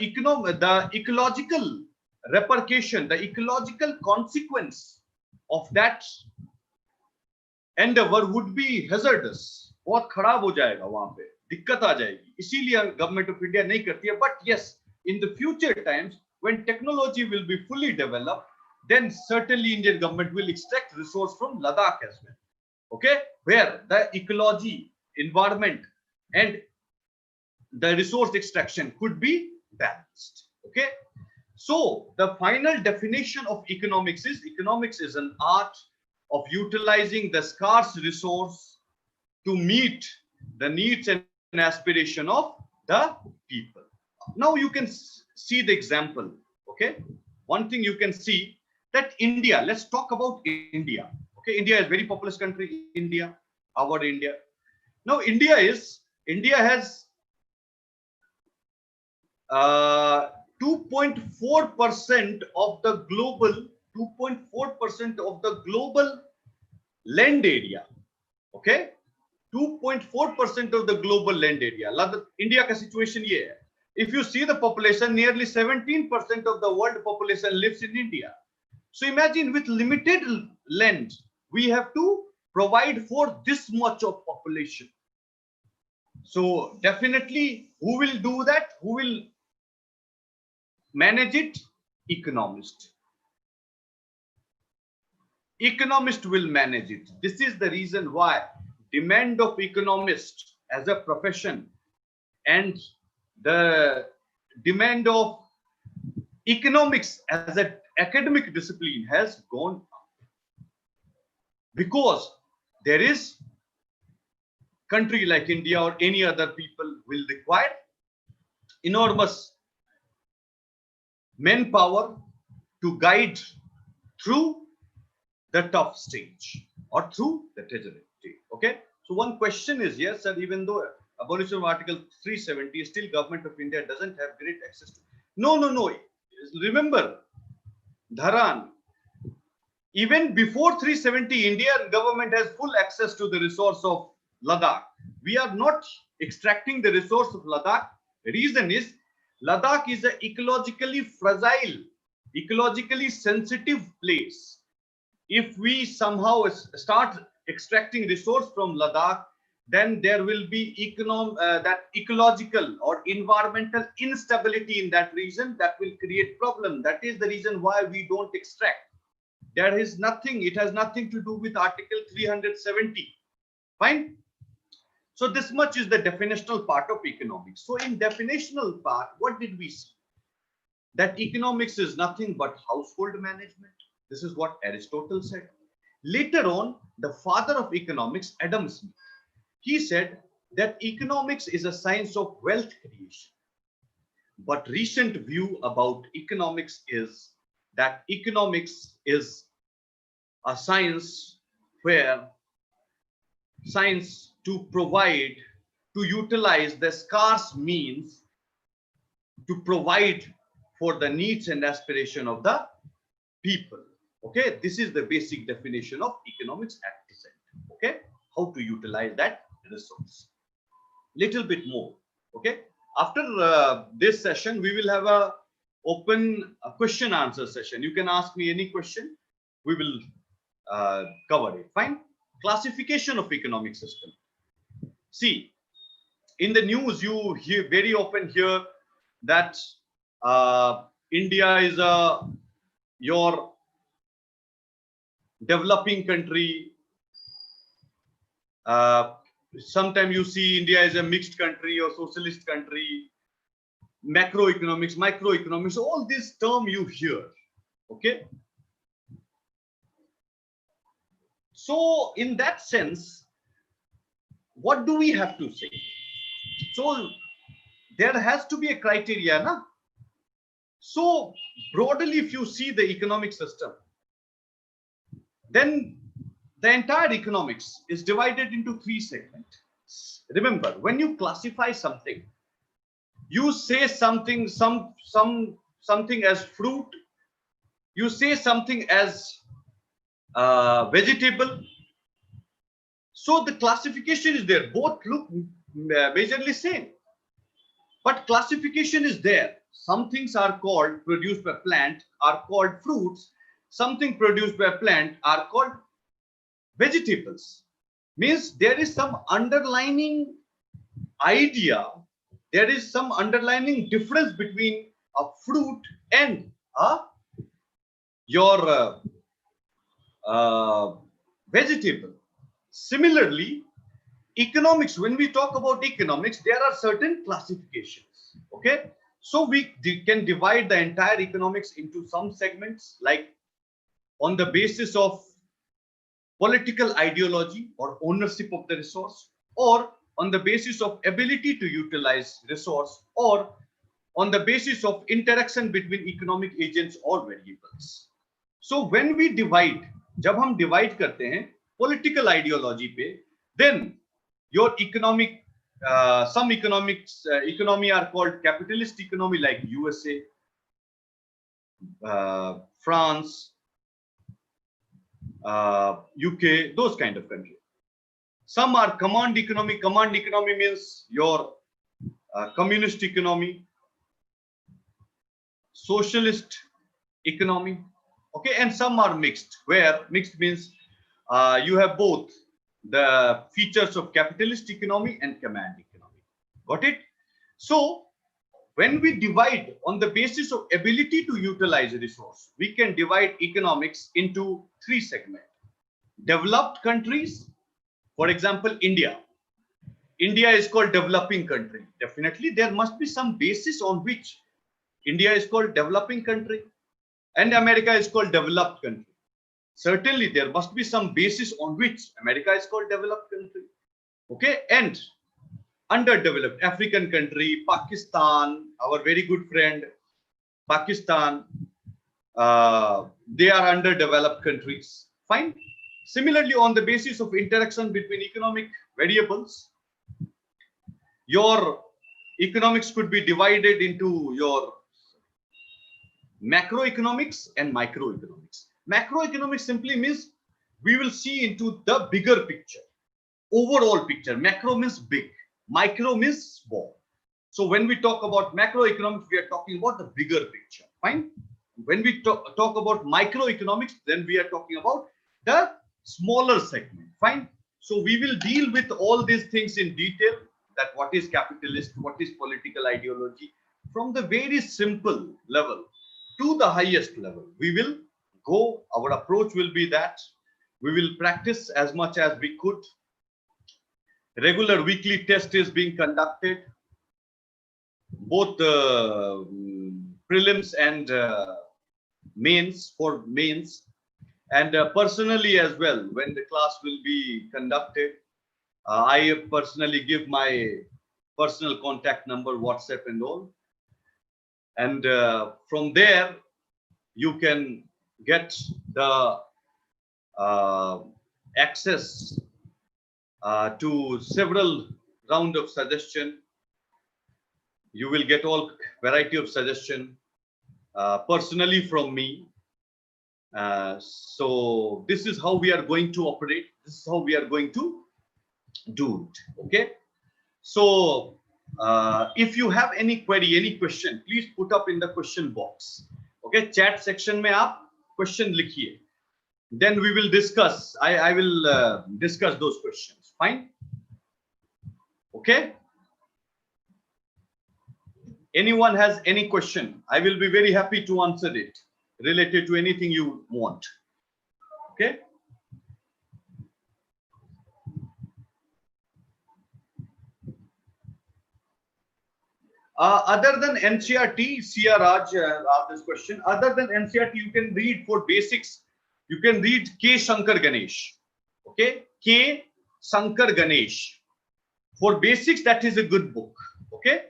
ecological repercussion, the ecological consequence of that endeavor would be hazardous. बहुत खराब हो जाएगा, वहां पे दिक्कत आ जाएगी, इसीलिए government of India नहीं करती है. But yes, in the future times when technology will be fully developed, then certainly Indian government will extract resource from Ladakh as well. Okay, where the ecology, environment and the resource extraction could be balanced. Okay, so the final definition of economics is an art of utilizing the scarce resource to meet the needs and aspiration of the people. Now you can see the example. Okay, one thing you can see that India, let's talk about India. Okay, India is a very populous country. India, our India. Now India has 2.4% of the global land area. Okay, 2.4% of the global land area. India ka situation ye hai. If you see the population, nearly 17% of the world population lives in India. So imagine with limited land, we have to provide for this much of population. So definitely, who will do that? Who will manage it? Economist. Economist will manage it. This is the reason why demand of economist as a profession and the demand of economics as an academic discipline has gone up, because there is country like India or any other people will require enormous manpower to guide through the tough stage or through the treasury stage. Okay, so one question is, yes sir, even though abolition of Article 370, still government of India doesn't have great access to. No. Remember, Dharan, even before 370, Indian government has full access to the resource of Ladakh. We are not extracting the resource of Ladakh. Reason is, Ladakh is an ecologically fragile, ecologically sensitive place. If we somehow start extracting resource from Ladakh, then there will be that ecological or environmental instability in that region that will create problem. That is the reason why we don't extract. There is nothing, it has nothing to do with Article 370. Fine. So this much is the definitional part of economics. So in definitional part, what did we see? That economics is nothing but household management. This is what Aristotle said. Later on, the father of economics, Adam Smith, he said that economics is a science of wealth creation. But recent view about economics is that economics is a science where science to provide, to utilize the scarce means to provide for the needs and aspiration of the people. Okay, this is the basic definition of economics at present. Okay, how to utilize that resource. Little bit more. Okay, after this session, we will have a open question answer session. You can ask me any question. We will cover it. Fine. Classification of economic system. See, in the news, you hear very often hear that India is your developing country, Sometimes you see India is a mixed country or socialist country, macroeconomics, microeconomics, all these terms you hear. Okay. So in that sense, what do we have to say? So there has to be a criteria, na? So broadly, if you see the economic system, then the entire economics is divided into three segments. Remember, when you classify something, you say something as fruit, you say something as vegetable. So the classification is there. Both look majorly same, but classification is there. Some things are called produced by plant are called fruits. Something produced by plant are called vegetables. Means there is some underlining idea, there is some underlining difference between a fruit and your vegetable. Similarly, economics, when we talk about economics, there are certain classifications. Okay, so we can divide the entire economics into some segments, like on the basis of political ideology or ownership of the resource, or on the basis of ability to utilize resource, or on the basis of interaction between economic agents or variables. So when we divide, जब हम divide करते हैं political ideology पे, then your economic some economy are called capitalist economy, like USA, France, UK, those kind of countries. Some are command economy. Command economy means your communist economy, socialist economy. Okay, and some are mixed, where mixed means you have both the features of capitalist economy and command economy. Got it? So when we divide on the basis of ability to utilize a resource, we can divide economics into three segments. Developed countries, for example, India. India is called developing country. Definitely, there must be some basis on which India is called developing country and America is called developed country. Certainly, there must be some basis on which America is called developed country. Okay, and underdeveloped African country, Pakistan, our very good friend, Pakistan, they are underdeveloped countries. Fine. Similarly, on the basis of interaction between economic variables, your economics could be divided into your macroeconomics and microeconomics. Macroeconomics simply means we will see into the bigger picture, overall picture. Macro means big, micro means small. So when we talk about macroeconomics, we are talking about the bigger picture. Fine. When we talk about microeconomics, then we are talking about the smaller segment. Fine. So we will deal with all these things in detail, that what is capitalist, what is political ideology, from the very simple level to the highest level. We will go, our approach will be that we will practice as much as we could. Regular weekly test is being conducted, both prelims and mains, for mains, and personally as well. When the class will be conducted, I personally give my personal contact number, WhatsApp and all, and from there you can get the access to several round of suggestion. You will get all variety of suggestion personally from me. So this is how we are going to operate. This is how we are going to do it. Okay. So if you have any query, any question, please put up in the question box. Okay. Chat section में आप question लिखिए. Then we will discuss. I will discuss those questions. Fine. Okay. Anyone has any question, I will be very happy to answer it, related to anything you want. Okay. Other than NCRT, Sia Raj asked this question. Other than NCRT, you can read for basics. You can read K. Shankar Ganesh. Okay, K. Shankar Ganesh. For basics, that is a good book. Okay,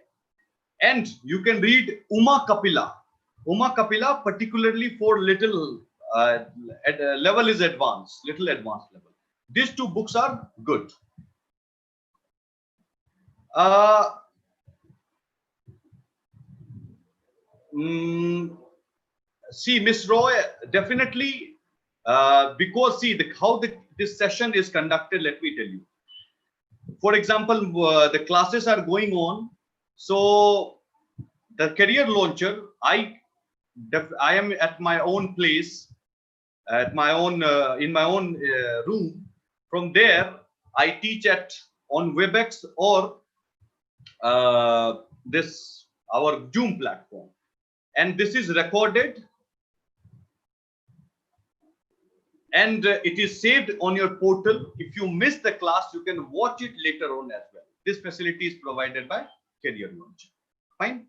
and you can read Uma Kapila. Uma Kapila, particularly for little level is advanced, little advanced level. These two books are good. See, Miss Roy, definitely, because see how this session is conducted. Let me tell you. For example, the classes are going on, so the career launcher, I am at my own place, at my own in my own room. From there, I teach on Webex or this our Zoom platform, and this is recorded and it is saved on your portal. If you miss the class, you can watch it later on as well. This facility is provided by Career Launcher. Fine.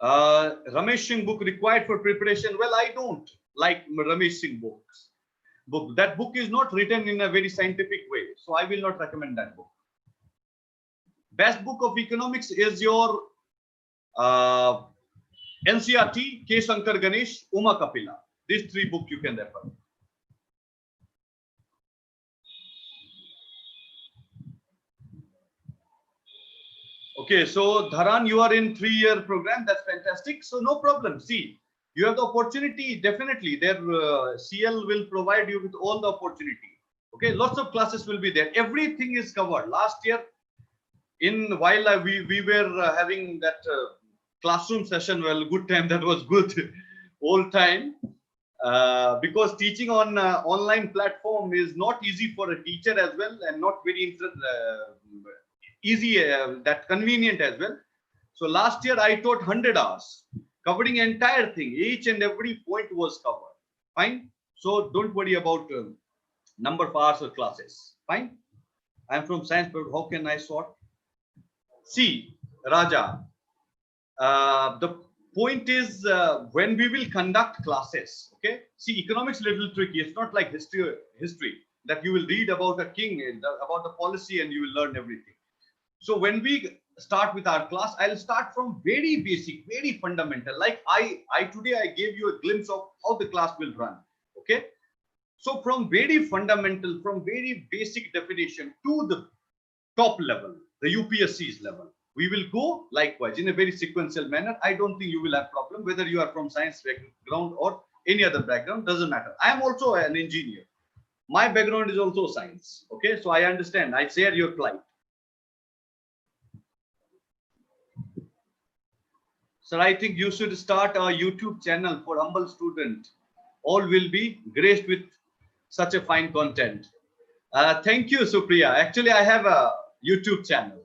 Ramesh Singh book required for preparation. Well, I don't like Ramesh Singh books. That book is not written in a very scientific way, so I will not recommend that book. Best book of economics is your NCRT, K. Shankar Ganesh, Uma Kapila. These three books you can refer. Okay, so Dharan, you are in 3-year program. That's fantastic. So no problem. See, you have the opportunity. Definitely, their CL will provide you with all the opportunity. Okay, lots of classes will be there. Everything is covered. Last year, while we were having that classroom session, well, good time. That was good, all time. Because teaching on online platform is not easy for a teacher as well, and not very easy, that convenient as well. So last year I taught 100 hours, covering entire thing. Each and every point was covered. Fine. So don't worry about number of hours or classes. Fine. I'm from science, but how can I sort? See, Raja, the point is when we will conduct classes, okay? See, economics is a little tricky. It's not like history that you will read about a king, about the policy, and you will learn everything. So when we start with our class, I'll start from very basic, very fundamental. Like today I gave you a glimpse of how the class will run. Okay. So from very fundamental, from very basic definition to the top level, the UPSC's level, we will go likewise in a very sequential manner. I don't think you will have problem whether you are from science background or any other background, doesn't matter. I am also an engineer. My background is also science. Okay. So I understand. I share your plight. Sir, I think you should start a YouTube channel for humble student. All will be graced with such a fine content. Thank you, Supriya. Actually, I have a YouTube channel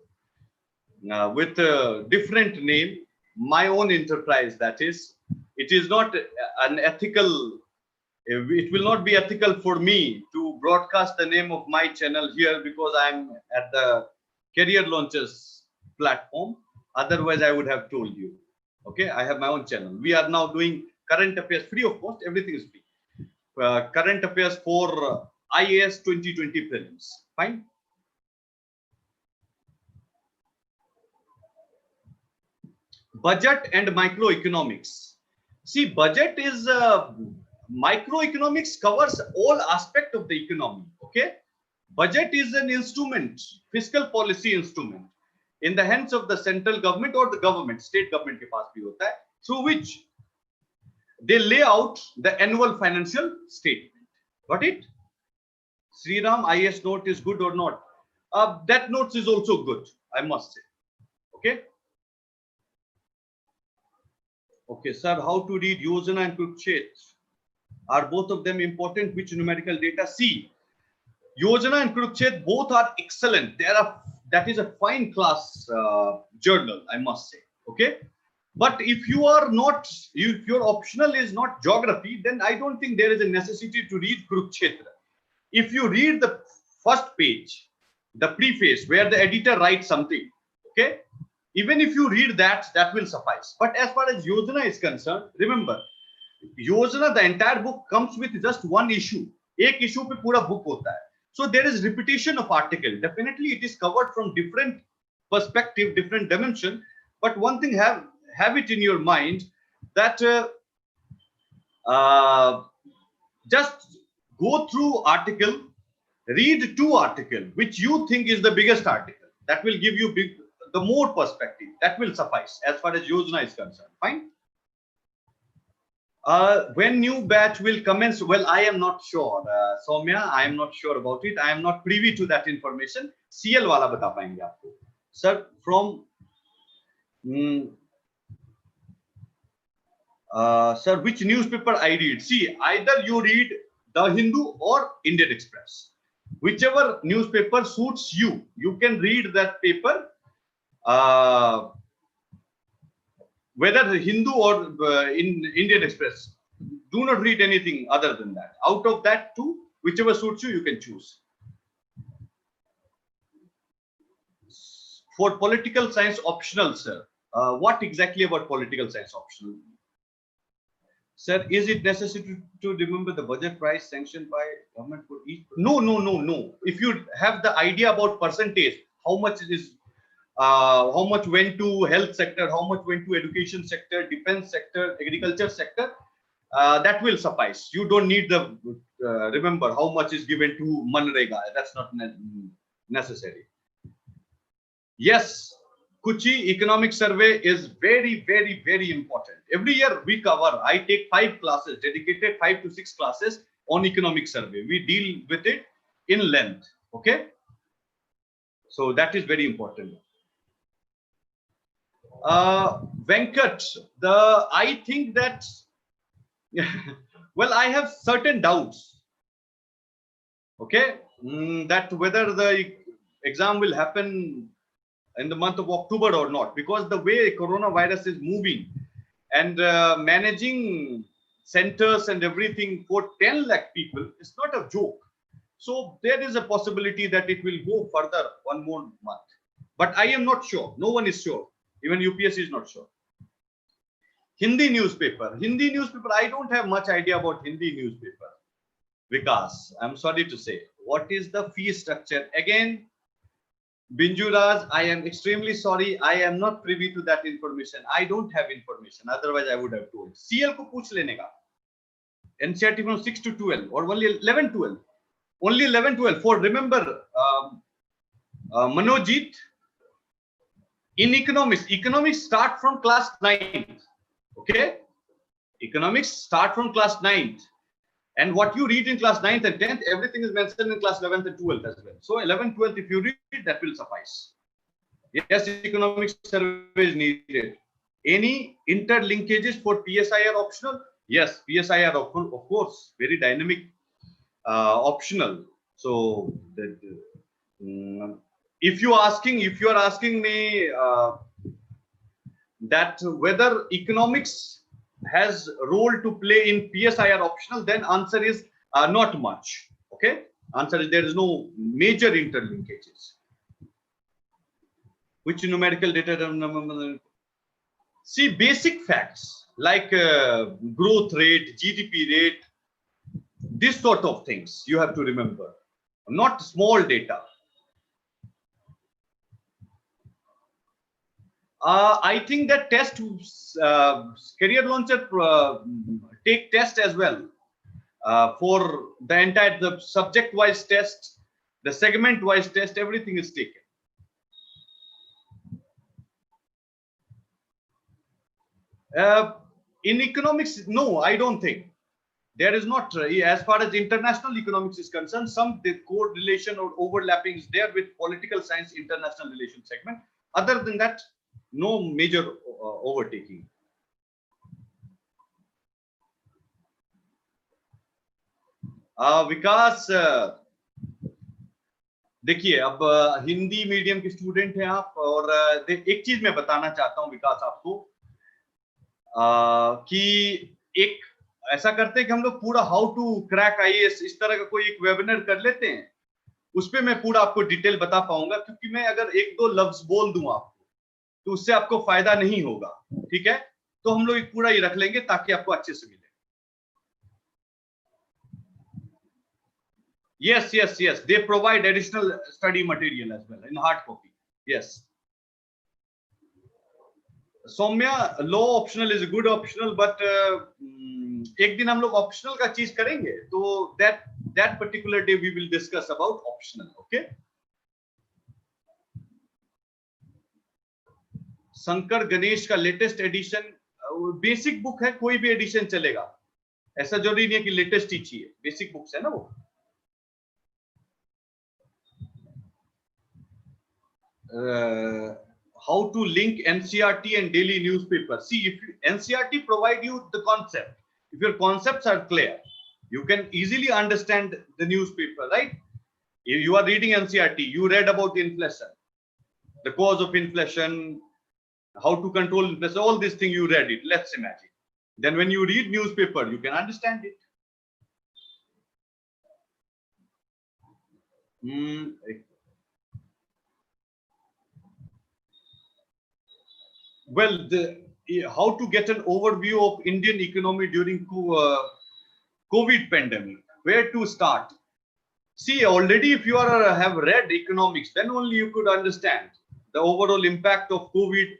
with a different name, my own enterprise, that is. It is not an ethical, it will not be ethical for me to broadcast the name of my channel here because I'm at the Career Launchers platform. Otherwise, I would have told you. Okay, I have my own channel. We are now doing current affairs free of cost. Everything is free. Current affairs for IAS 2020 prelims. Fine. Budget and microeconomics. See, budget is microeconomics covers all aspects of the economy. Okay, budget is an instrument, fiscal policy instrument, in the hands of the central government or the government, state government ke paas bhi hota hai, through which they lay out the annual financial statement. Got it? Sri Ram, IS note is good or not? That note is also good, I must say. Okay. Okay, sir, how to read Yojana and Kurukshetra? Are both of them important? Which numerical data? See, Yojana and Kurukshetra both are excellent. That is a fine class journal, I must say. Okay. But if you are not, if your optional is not geography, then I don't think there is a necessity to read Kurukshetra. If you read the first page, the preface where the editor writes something. Okay, even if you read that, that will suffice. But as far as Yojana is concerned, remember, Yojana, the entire book comes with just one issue. एक issue पे पूरा book होता है. So there is repetition of article. Definitely, it is covered from different perspective, different dimension. But one thing, have it in your mind that just go through article, read two article which you think is the biggest article. That will give you the more perspective. That will suffice as far as Yojana is concerned. Fine. When new batch will commence? Well, I am not sure, Soumya. I am not sure about it. I am not privy to that information. CL वाला बता पाएंगे आपको. Sir, from sir, which newspaper I read? See, either you read The Hindu or Indian Express. Whichever newspaper suits you, you can read that paper. Whether the Hindu or in Indian Express, do not read anything other than that. Out of that two, whichever suits you, you can choose. For political science optional, sir. What exactly about political science optional? Sir, is it necessary to remember the budget price sanctioned by government for each? No, no, no, no. If you have the idea about percentage, how much it is, how much went to health sector, how much went to education sector, defense sector, agriculture sector, that will suffice. You don't need the remember how much is given to Manrega. That's not necessary. Yes, Kuchi economic survey is very, very, very important. Every year we cover, I take 5 classes, dedicated 5 to 6 classes on economic survey. We deal with it in length. Okay. So that is very important. Venkat, I think that, well, I have certain doubts. Okay. That whether the exam will happen in the month of October or not, because the way coronavirus is moving and managing centers and everything for 10 lakh people is not a joke. So there is a possibility that it will go further one more month. But I am not sure. No one is sure. Even UPSC is not sure. Hindi newspaper. Hindi newspaper, I don't have much idea about Hindi newspaper. Vikas, I'm sorry to say. What is the fee structure? Again, Binjuraj, I am extremely sorry. I am not privy to that information. I don't have information. Otherwise, I would have told. CL को पूछ लेने का. NCERT from 6 to 12 or only 11, 12. Only 11, 12. For remember, Manojit, in economics start from class 9th. Okay? Economics start from class 9th. And what you read in class 9th and 10th, everything is mentioned in class 11th and 12th as well. So 11, 12th, if you read, that will suffice. Yes, economic survey is needed. Any interlinkages for PSI are optional? Yes, PSI are of course very dynamic, optional. So if you are asking me that whether economics has role to play in PSI are optional, then answer is not much. Okay, answer is there is no major interlinkages. Which numerical data? See, basic facts like growth rate, GDP rate, this sort of things you have to remember, not small data. I think that test, career launcher take test as well for the entire, the subject wise test, the segment wise test, everything is taken. In economics, no, I don't think. There is not, as far as international economics is concerned, some correlation or overlapping is there with political science international relation segment. Other than that, no major overtaking. विकास, देखिए अब Hindi medium के student हैं आप, और एक चीज मैं बताना चाहता हूं विकास आपको, कि एक ऐसा करते हैं कि हम लोग पूरा हाउ टू क्रैक आईएएस इस तरह का कोई एक वेबिनार कर लेते हैं, उस पे मैं पूरा आपको डिटेल बता पाऊंगा, क्योंकि मैं अगर एक दो लफ्ज बोल दूं आपको तो उससे आपको फायदा नहीं होगा, ठीक है। तो हम लोग पूरा ही रख लेंगे ताकि आपको अच्छे से मिले। Yes, they provide additional study material as well in hard copy. Yes. Soumya, low optional is a good optional, but एक दिन हम लोग optional का चीज करेंगे, तो that particular day we will discuss about optional. Okay. Shankar Ganesh का लेटेस्ट एडिशन बेसिक बुक है, कोई भी एडिशन चलेगा, ऐसा जरूरी नहीं है कि लेटेस्ट ही चाहिए, बेसिक बुक्स है ना वो। How to link NCRT and daily newspaper. See, if NCRT provide you the concept, if your concepts are clear, you can easily understand the newspaper, right? If you are reading NCRT, you read about inflation, the cause of inflation, how to control inflation, all these things you read it, let's imagine. Then when you read newspaper, you can understand it. Well, how to get an overview of Indian economy during COVID pandemic, where to start? See, already if you have read economics, then only you could understand the overall impact of COVID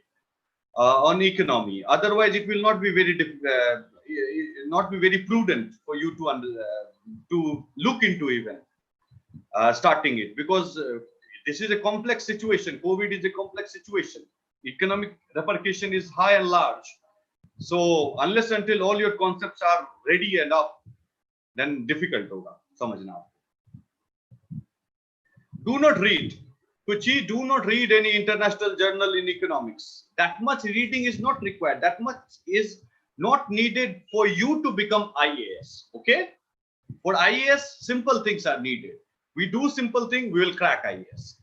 on economy. Otherwise, it will not be very prudent for you to look into even starting it, because this is a complex situation. COVID is a complex situation. Economic repercussion is high and large. So unless until all your concepts are ready and up, then difficult hoga samajhna. Do not read. Kuchi, do not read any international journal in economics. That much reading is not required. That much is not needed for you to become IAS. Okay? For IAS, simple things are needed. We do simple things, we will crack IAS.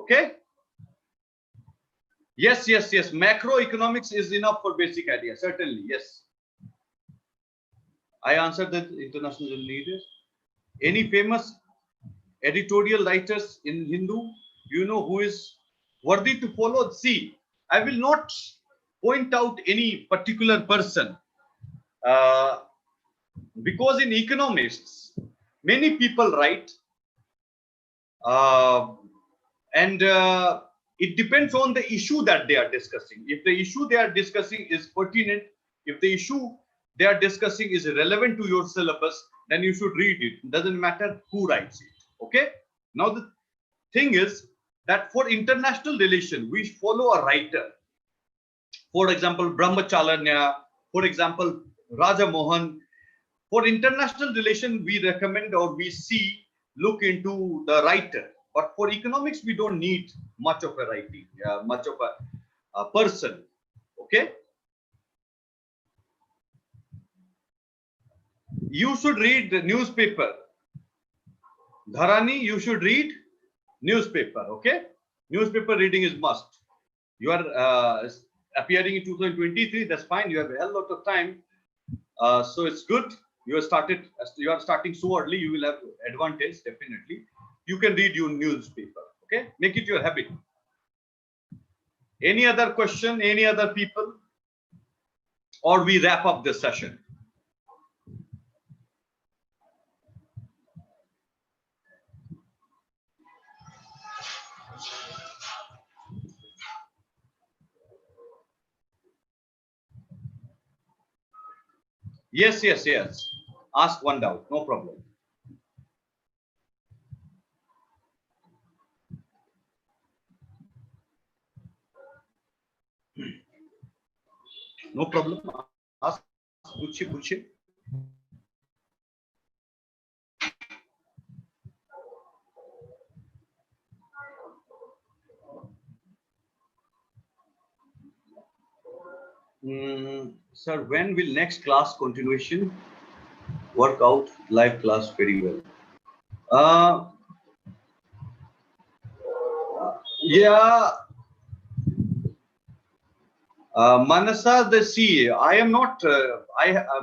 Okay? Yes. Macroeconomics is enough for basic idea. Certainly, yes. I answered that international leaders. Any famous editorial writers in Hindu, you know, who is worthy to follow? See, I will not point out any particular person because in economics, many people write and it depends on the issue that they are discussing. If the issue they are discussing is pertinent, if the issue they are discussing is relevant to your syllabus, then you should read it. It doesn't matter who writes it. Okay? Now the thing is that for international relation, we follow a writer. For example, Brahmacharya, for example, Raja Mohan. For international relation, we recommend or we look into the writer. But for economics, we don't need much of a writing, much of a person. Okay? You should read the newspaper. Dharani, you should read newspaper. Okay? Newspaper reading is must. You are appearing in 2023. That's fine. You have a hell lot of time. So it's good. You are starting so early. You will have advantage definitely. You can read your newspaper. Okay, make it your habit. Any other question? Any other people? Or we wrap up this session. Yes. Ask one doubt. No problem. No problem. Ask. Puche. Sir, when will next class continuation work out? Live class very well. Yeah. Manasa, the CA, I am not,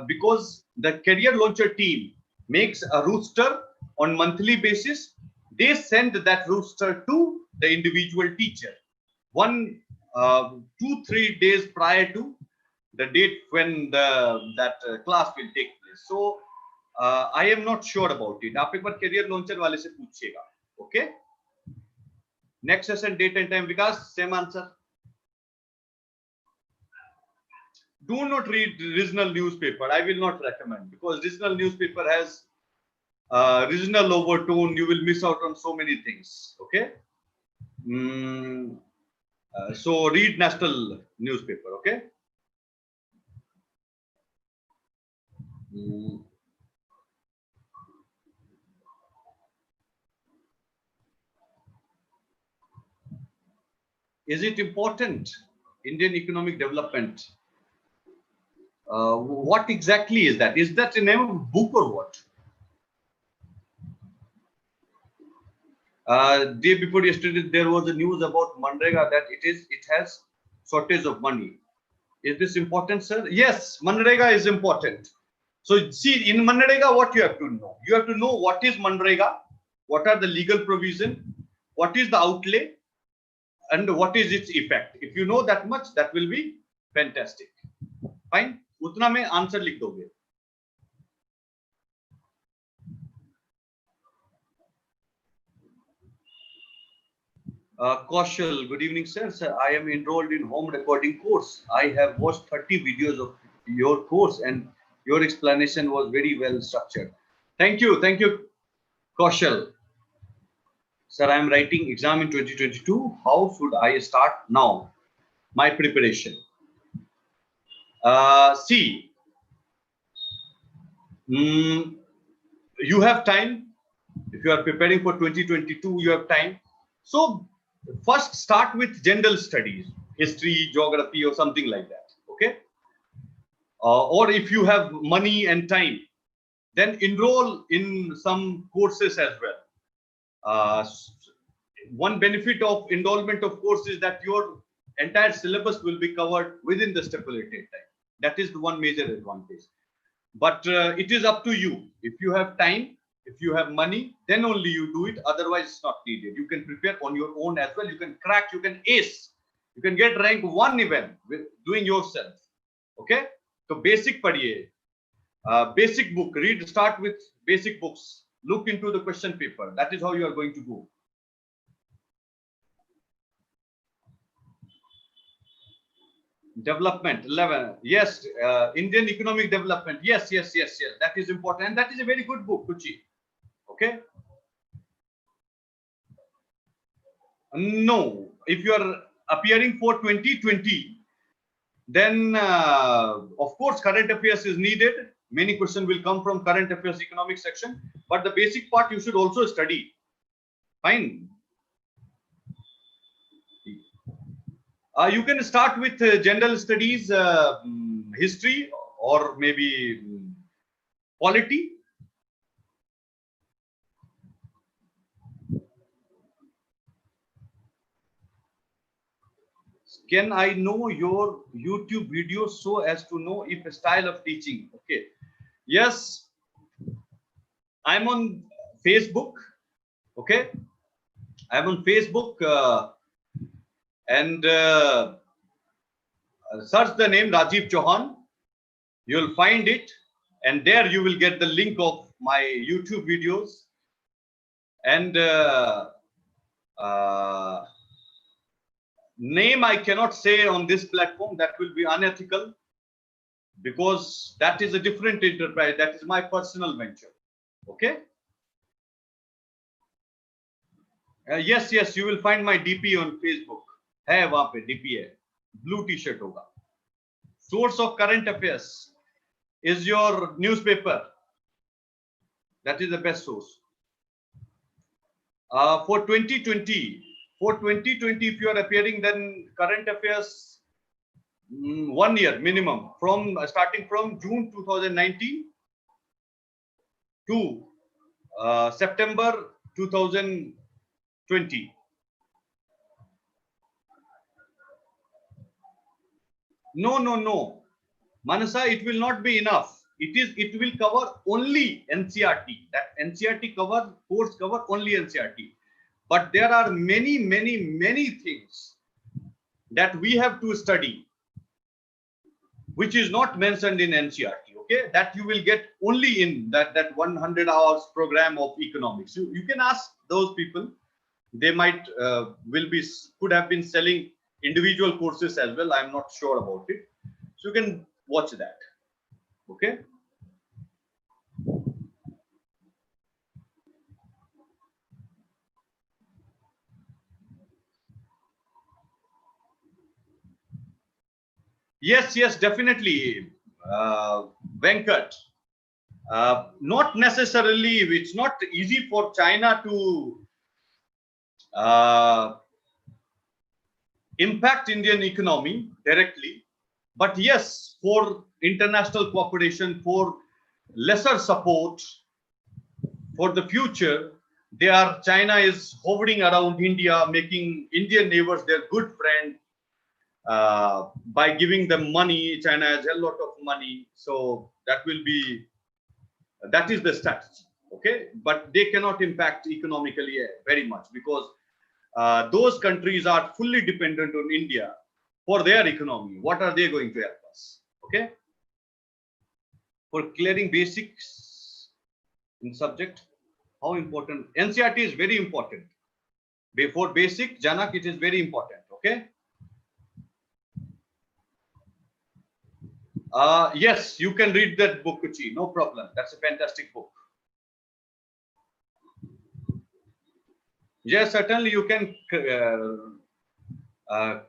because the career launcher team makes a roster on monthly basis. they send that roster to the individual teacher 2-3 days prior to the date when that class will take place. So I am not sure about it. आप एक बार career launcher वाले से पूछिएगा. Okay. Next session date and time. Vikas, same answer. Do not read regional newspaper. I will not recommend, because regional newspaper has regional overtone. You will miss out on so many things. Okay. So read national newspaper. Okay. Is it important? Indian economic development. What exactly is that? Is that the name of a book or what? Day before yesterday, there was a news about Manrega that it has shortage of money. Is this important, sir? Yes, Manrega is important. So see, in Manrega, what you have to know? You have to know what is Manrega, what are the legal provision, what is the outlay, and what is its effect. If you know that much, that will be fantastic. Fine. उतना में answer लिख दोगे. Kaushal, good evening, sir. Sir, I am enrolled in home recording course. I have watched 30 videos of your course, and your explanation was very well structured. Thank you, Kaushal. Sir, I am writing exam in 2022. How should I start now my preparation? See, you have time. If you are preparing for 2022, you have time. So first start with general studies, history, geography, or something like that. Okay. Or if you have money and time, then enroll in some courses as well. One benefit of enrollment, of course, is that your entire syllabus will be covered within the stipulated time. That is the one major advantage. But it is up to you. If you have time, if you have money, then only you do it. Otherwise, it's not needed. You can prepare on your own as well. You can crack, you can ace. You can get rank 1 event with doing yourself. Okay? So basic padhiye. Basic book. Start with basic books. Look into the question paper. That is how you are going to go. Development 11. Yes, Indian economic development. Yes. That is important, and that is a very good book, Kuchi. Okay. No, if you are appearing for 2020, then of course current affairs is needed. Many questions will come from current affairs economic section, but the basic part you should also study. Fine. You can start with general studies, history, or maybe polity. Can I know your YouTube videos so as to know if a style of teaching? Okay. Yes, I'm on Facebook. Okay. I'm on Facebook. And search the name Rajiv Chauhan. You'll find it, and there you will get the link of my YouTube videos. And name I cannot say on this platform. That will be unethical, because that is a different enterprise. That is my personal venture. Okay. Yes, you will find my DP on Facebook. है वहां पे DP है, blue t-shirt होगा. Source of current affairs is your newspaper. That is the best source. For 2020, if you are appearing, then current affairs 1 year minimum, from starting from June 2019 to September 2020. No. Manasa, it will not be enough. it will cover only NCERT. That NCERT course cover only NCERT. But there are many things that we have to study, which is not mentioned in NCERT. Okay, that you will get only in that 100 hours program of economics. You can ask those people. They might could have been selling individual courses as well. I'm not sure about it. So you can watch that. Okay. Yes, definitely, Venkat. Not necessarily. It's not easy for China to impact Indian economy directly, but yes, for international cooperation, for lesser support for the future, China is hovering around India, making Indian neighbors their good friend by giving them money. China has a lot of money, so that is the strategy. Okay, but they cannot impact economically very much, because those countries are fully dependent on India for their economy. What are they going to help us? Okay, for clearing basics in subject, how important NCERT is very important. Before basic, Janak, it is very important. Okay. Yes, you can read that book, Kuchi. No problem. That's a fantastic book. Yes, certainly you can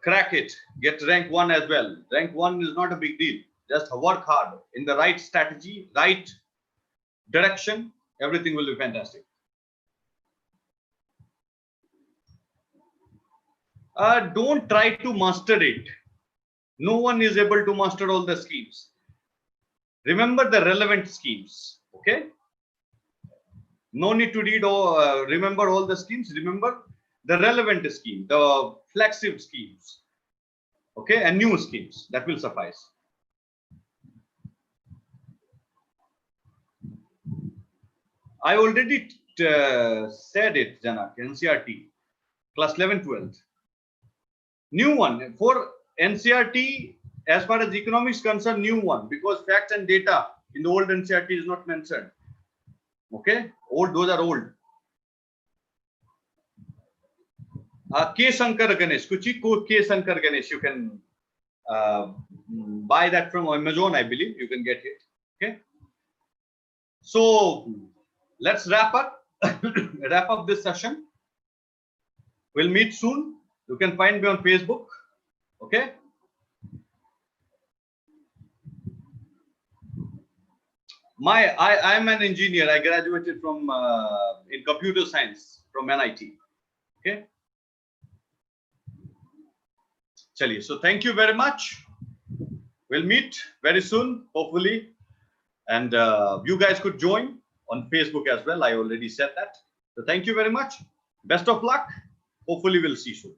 crack it. Get rank 1 as well. Rank 1 is not a big deal. Just work hard in the right strategy, right direction. Everything will be fantastic. Don't try to master it. No one is able to master all the schemes. Remember the relevant schemes. Okay. No need to read or remember all the schemes. Remember the relevant scheme, the flagship schemes. Okay, and new schemes. That will suffice. I already said it, Janak. NCERT, class 11, 12. New one for NCERT, as far as economics concerned, new one, because facts and data in the old NCERT is not mentioned. Okay, those are old. K. Shankar Ganesh, Kuchi K. Shankar Ganesh, you can buy that from Amazon, I believe. You can get it. Okay. So let's wrap up this session. We'll meet soon. You can find me on Facebook. Okay. I'm an engineer. I graduated from in computer science from NIT. Okay. Chaliye. So thank you very much. We'll meet very soon, hopefully, and you guys could join on Facebook as well. I already said that. So thank you very much. Best of luck. Hopefully, we'll see you soon.